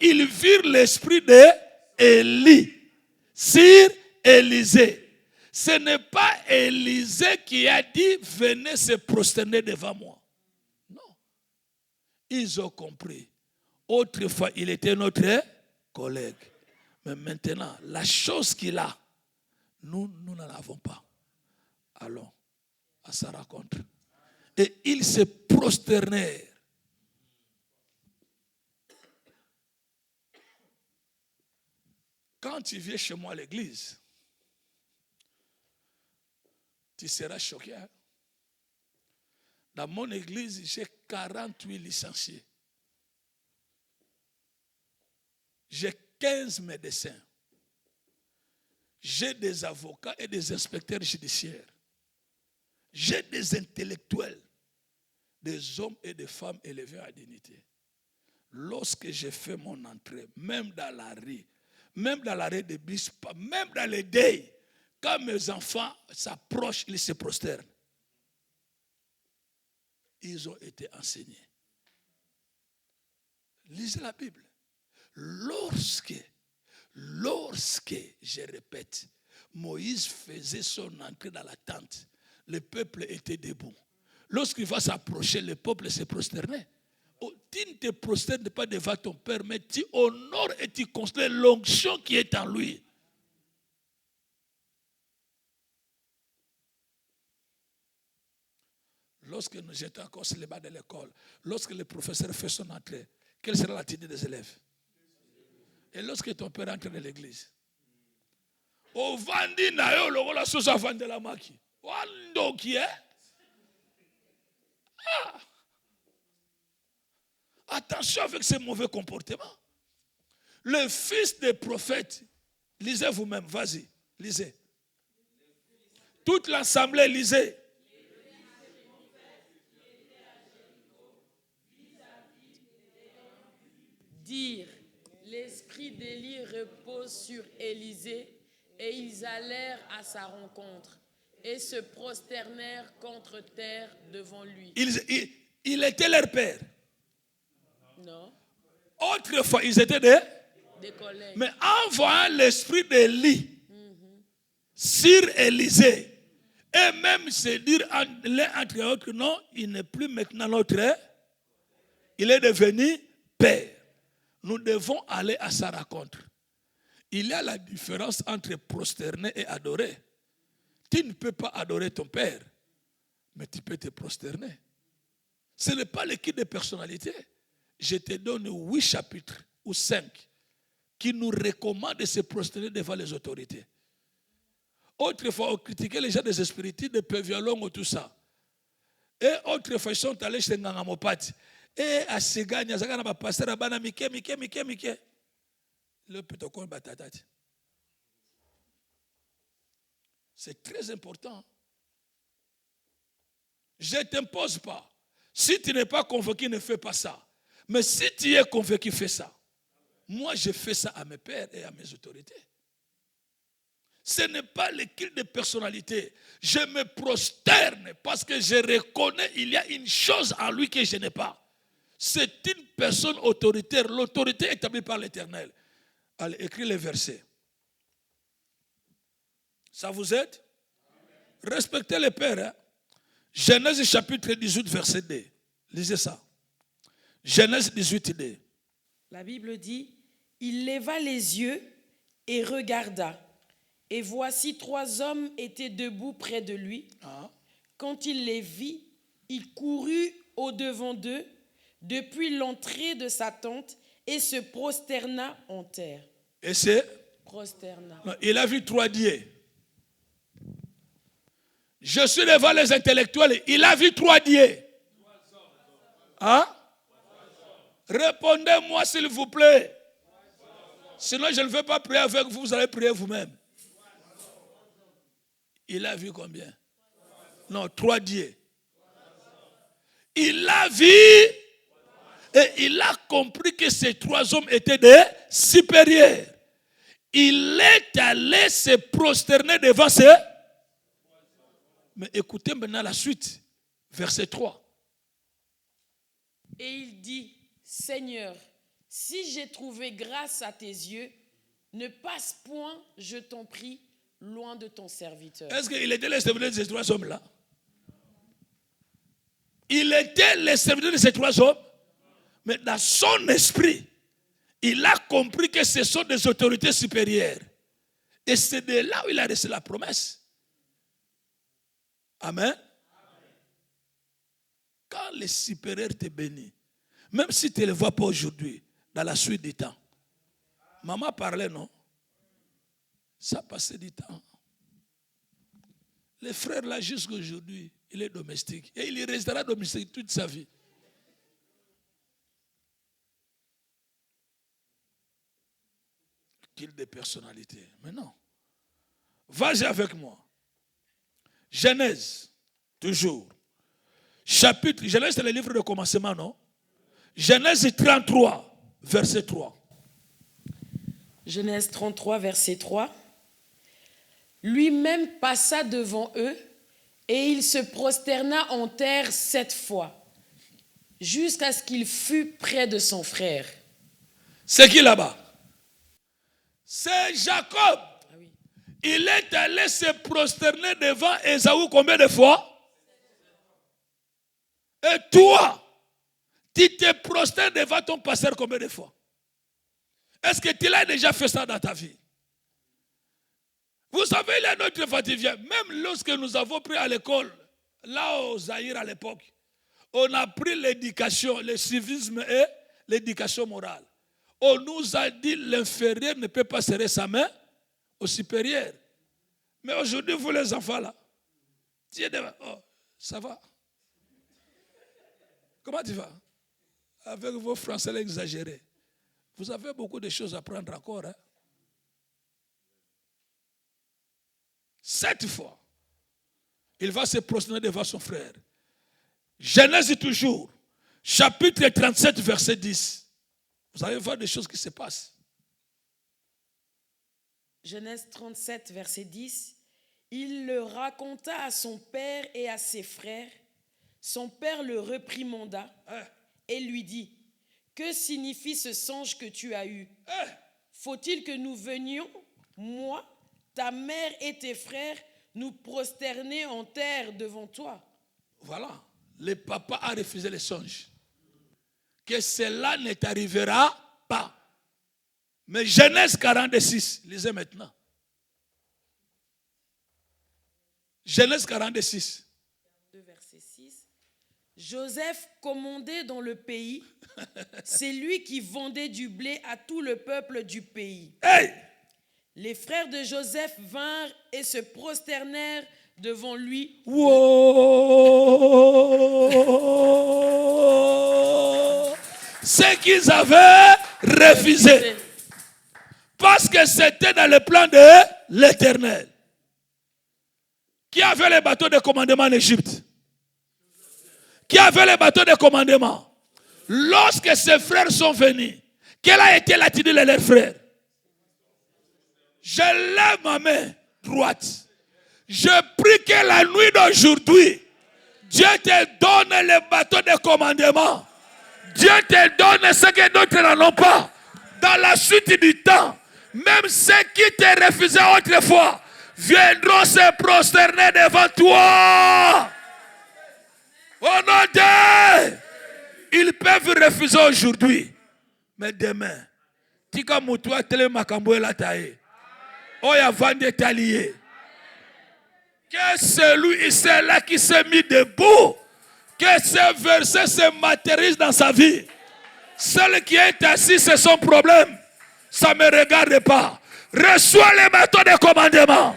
Ils virent l'esprit d'Élie. sur Élisée. Ce n'est pas Élisée qui a dit venez se prosterner devant moi. Non. Ils ont compris. Autrefois, il était notre collègue. Mais maintenant, la chose qu'il a, nous n'en avons pas. Allons à sa rencontre. Et ils se prosternèrent. Quand tu viens chez moi à l'église, tu seras choqué. Dans mon église, j'ai 48 licenciés. J'ai 15 médecins. J'ai des avocats et des inspecteurs judiciaires. J'ai des intellectuels, des hommes et des femmes élevés à dignité. Lorsque j'ai fait mon entrée, même dans la rue, même dans l'arrêt de bus, même dans les deuils, quand mes enfants s'approchent, ils se prosternent. Ils ont été enseignés. Lisez la Bible. Lorsque, je répète, Moïse faisait son entrée dans la tente, le peuple était debout. Lorsqu'il va s'approcher, le peuple se prosternait. Tu ne te prosternes pas devant ton père, mais tu honores et tu considères l'onction qui est en lui. Lorsque nous étions encore célibats de l'école, lorsque le professeur fait son entrée, quelle sera l'attitude des élèves? Et lorsque ton père entre dans l'église, au vandi na yo logo la sosa vande la maki. Wando qui est? Attention avec ces mauvais comportements. Le fils des prophètes, lisez vous-même, vas-y, lisez. Toute l'assemblée, lisez. Dire, l'esprit d'Élie repose sur Élisée, et ils allèrent à sa rencontre et se prosternèrent contre terre devant lui. Il était leur père. Non. Autrefois, ils étaient des collègues. Mais en voyant l'esprit d'Élie sur Élisée, et même se dire l'un entre autres, non, il n'est plus maintenant notre, il est devenu père. Nous devons aller à sa rencontre. Il y a la différence entre prosterner et adorer. Tu ne peux pas adorer ton père, mais tu peux te prosterner. Ce n'est pas l'équipe de personnalité. Je te donne 8 chapitres ou 5 qui nous recommandent de se prosterner devant les autorités. Autrefois, on critiquait les gens des spiritistes, des peu violents ou tout ça. Et autrefois, ils sont allés chez Ngangamopati. Et à Segani, à Zagana, à pasteur, à Bana, Mike. Le pétocon batatati. C'est très important. Je ne t'impose pas. Si tu n'es pas convaincu, ne fais pas ça. Mais si tu es convaincu, fais ça. Moi, je fais ça à mes pères et à mes autorités. Ce n'est pas l'équipe de personnalité. Je me prosterne parce que je reconnais qu'il y a une chose en lui que je n'ai pas. C'est une personne autoritaire. L'autorité est établie par l'Éternel. Allez, écris les versets. Ça vous aide? Respectez les pères. Hein? Genèse chapitre 18, verset 2. Lisez ça. Genèse 18, 2. La Bible dit, il leva les yeux et regarda. Et voici 3 hommes étaient debout près de lui. Quand il les vit, il courut au-devant d'eux depuis l'entrée de sa tente et se prosterna en terre. Et c'est? Prosterna. Non, il a vu 3 dieux. Je suis devant les intellectuels. Il a vu 3 dieux. Hein? Répondez-moi s'il vous plaît. Sinon je ne vais pas prier avec vous, vous allez prier vous-même. Il a vu combien? Non, 3 dieux. Il a vu et il a compris que ces 3 hommes étaient des supérieurs. Il est allé se prosterner devant ces. Mais écoutez maintenant la suite, verset 3. Et il dit, Seigneur, si j'ai trouvé grâce à tes yeux, Ne passe point, je t'en prie, loin de ton serviteur. Est-ce qu'il était le serviteur de ces trois hommes-là? Il était le serviteur de ces trois hommes, mais dans son esprit, il a compris que ce sont des autorités supérieures. Et c'est de là où il a reçu la promesse. Amen. Quand les supérieurs te bénissent, même si tu ne les vois pas aujourd'hui, dans la suite du temps. Maman parlait, non? Ça passait du temps. Le frère là, jusqu'à aujourd'hui, il est domestique. Et il restera domestique toute sa vie. Qu'il de personnalité. Mais non. Vas-y avec moi. Genèse, toujours. Chapitre, Genèse c'est le livre de commencement, non? Genèse 33, verset 3. Genèse 33, verset 3. Lui-même passa devant eux et il se prosterna en terre 7 fois, jusqu'à ce qu'il fût près de son frère. C'est qui là-bas? C'est Jacob. Ah oui. Il est allé se prosterner devant Ésaü combien de fois? Et toi, tu te prosternes devant ton pasteur combien de fois? Est-ce que tu l'as déjà fait ça dans ta vie? Vous savez, il y a notre fatigué. Même lorsque nous avons pris à l'école, là au Zaïre à l'époque, on a pris l'éducation, le civisme et l'éducation morale. On nous a dit l'inférieur ne peut pas serrer sa main au supérieur. Mais aujourd'hui, vous les enfants là, oh, ça va? Comment tu vas? Avec vos français exagérés. Vous avez beaucoup de choses à prendre encore. Hein? 7 fois, il va se prosterner devant son frère. Genèse toujours, chapitre 37, verset 10. Vous allez voir des choses qui se passent. Genèse 37, verset 10. Il le raconta à son père et à ses frères. Son père le réprimanda et lui dit: que signifie ce songe que tu as eu? Faut-il que nous venions, moi, ta mère et tes frères, nous prosterner en terre devant toi? Voilà, le papa a refusé le songe. Que cela ne t'arrivera pas. Mais Genèse 46, lisez maintenant. Genèse 46. Verset 6. Joseph commandait dans le pays, c'est lui qui vendait du blé à tout le peuple du pays. Hey! Les frères de Joseph vinrent et se prosternèrent devant lui. Wow! Ce qu'ils avaient refusé. Parce que c'était dans le plan de l'Éternel. Qui avait les bateaux de commandement en Égypte? Qui avait les bateaux de commandement? Lorsque ses frères sont venus, quelle a été l'attitude de leurs frères? Je lève ma main droite. Je prie que la nuit d'aujourd'hui, Dieu te donne les bateaux de commandement. Dieu te donne ce que d'autres n'en ont pas. Dans la suite du temps, même ceux qui te refusaient autrefois viendront se prosterner devant toi. Au nom de... Ils peuvent refuser aujourd'hui. Mais demain, tika mutua tele makambo la taille. Oya vande talié. Que celui et celle-là qui s'est mis debout, que ce verset se matérialise dans sa vie. Celui qui est assis, c'est son problème. Ça ne me regarde pas. Reçois les bâtons de commandement.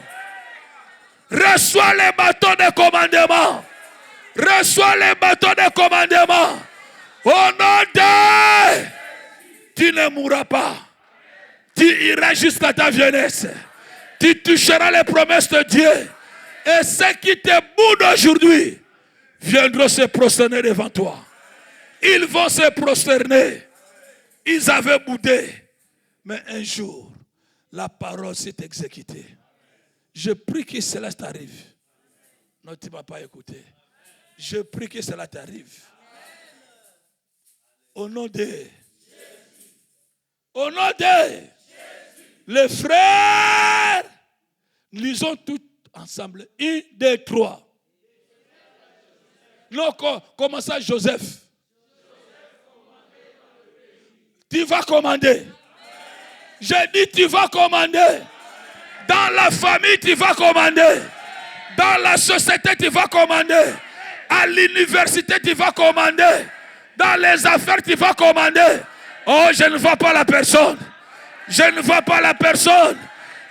Reçois les bâtons de commandement. Reçois les bâtons de commandement. Au nom de... Tu ne mourras pas. Tu iras jusqu'à ta jeunesse. Tu toucheras les promesses de Dieu. Et ceux qui te boudent aujourd'hui viendront se prosterner devant toi. Ils vont se prosterner. Ils avaient boudé. Mais un jour, la parole s'est exécutée. Je prie que cela t'arrive. Non, tu ne m'as pas écouté. Je prie que cela t'arrive. Au nom de... Au nom de... Les frères, lisons tous ensemble. 1, 2, 3. Non, comment ça, Joseph? Tu vas commander. J'ai dit, tu vas commander. Dans la famille, tu vas commander. Dans la société, tu vas commander. À l'université, tu vas commander. Dans les affaires, tu vas commander. Oh, je ne vois pas la personne. Je ne vois pas la personne.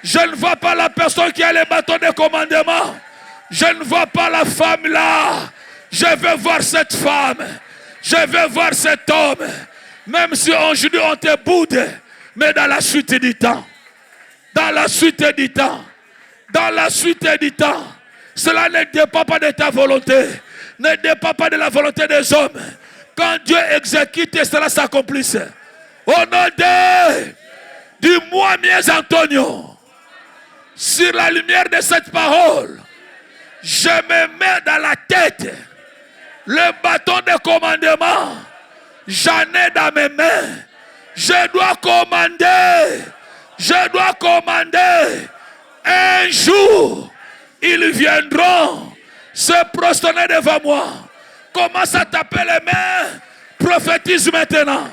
Je ne vois pas la personne qui a les bâtons de commandement. Je ne vois pas la femme là. Je veux voir cette femme. Je veux voir cet homme. Même si aujourd'hui on te boude. Mais dans la suite du temps. Dans la suite du temps. Dans la suite du temps. Cela ne dépend pas de ta volonté. Ne dépend pas de la volonté des hommes. Quand Dieu exécute, cela s'accomplisse. Au nom du moi, Mies Antonio, sur la lumière de cette parole, je me mets dans la tête le bâton de commandement. J'en ai dans mes mains. Je dois commander. Je dois commander. Un jour, ils viendront se prosterner devant moi. Commence à taper les mains. Prophétise maintenant.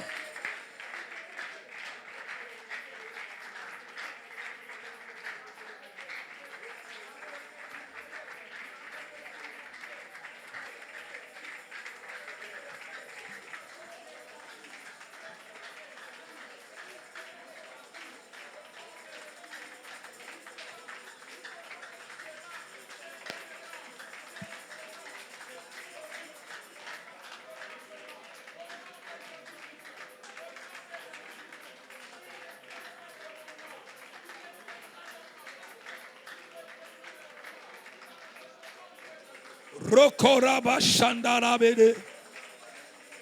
Rokoraba Shandarabede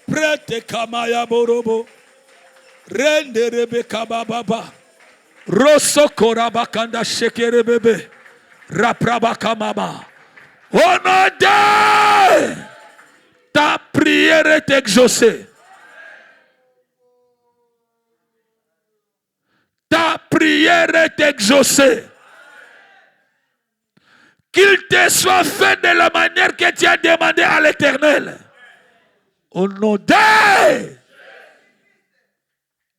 Prete Kamaya Borobo Rende Rebeka Baba Rosso Koraba Kanda Shekere Bebe Rapraba Kamama. Au nom de ta prière est exaucée. Ta prière est exaucée. Qu'il te soit fait de la manière que tu as demandé à l'Éternel. Au nom de...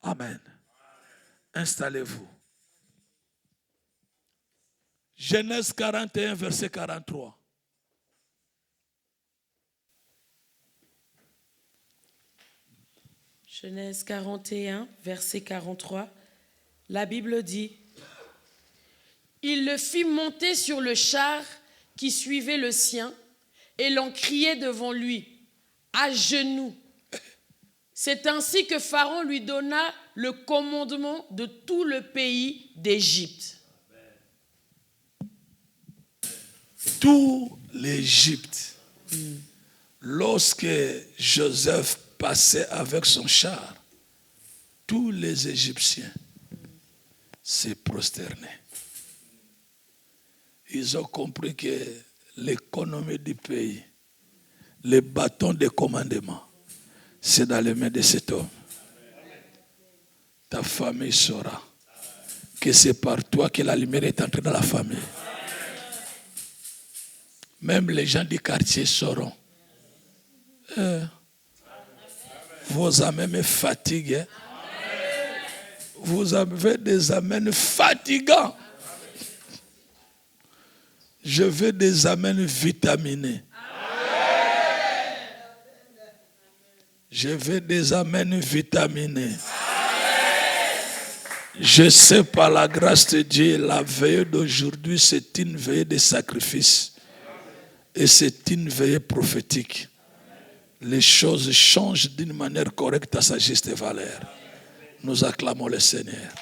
Amen. Installez-vous. Genèse 41, verset 43. Genèse 41, verset 43. La Bible dit: il le fit monter sur le char qui suivait le sien et l'on criait devant lui, à genoux. C'est ainsi que Pharaon lui donna le commandement de tout le pays d'Égypte. Tout l'Égypte, lorsque Joseph passait avec son char, tous les Égyptiens se prosternaient. Ils ont compris que l'économie du pays, les bâtons de commandement, c'est dans les mains de cet homme. Ta famille saura que c'est par toi que la lumière est entrée dans la famille. Même les gens du quartier sauront. Vos amens me fatiguent. Vous avez des amens fatigants. Je veux des amens vitaminés. Je veux des amens vitaminés. Je sais par la grâce de Dieu, la veille d'aujourd'hui, c'est une veille de sacrifice. Et c'est une veille prophétique. Les choses changent d'une manière correcte à sa juste valeur. Nous acclamons le Seigneur.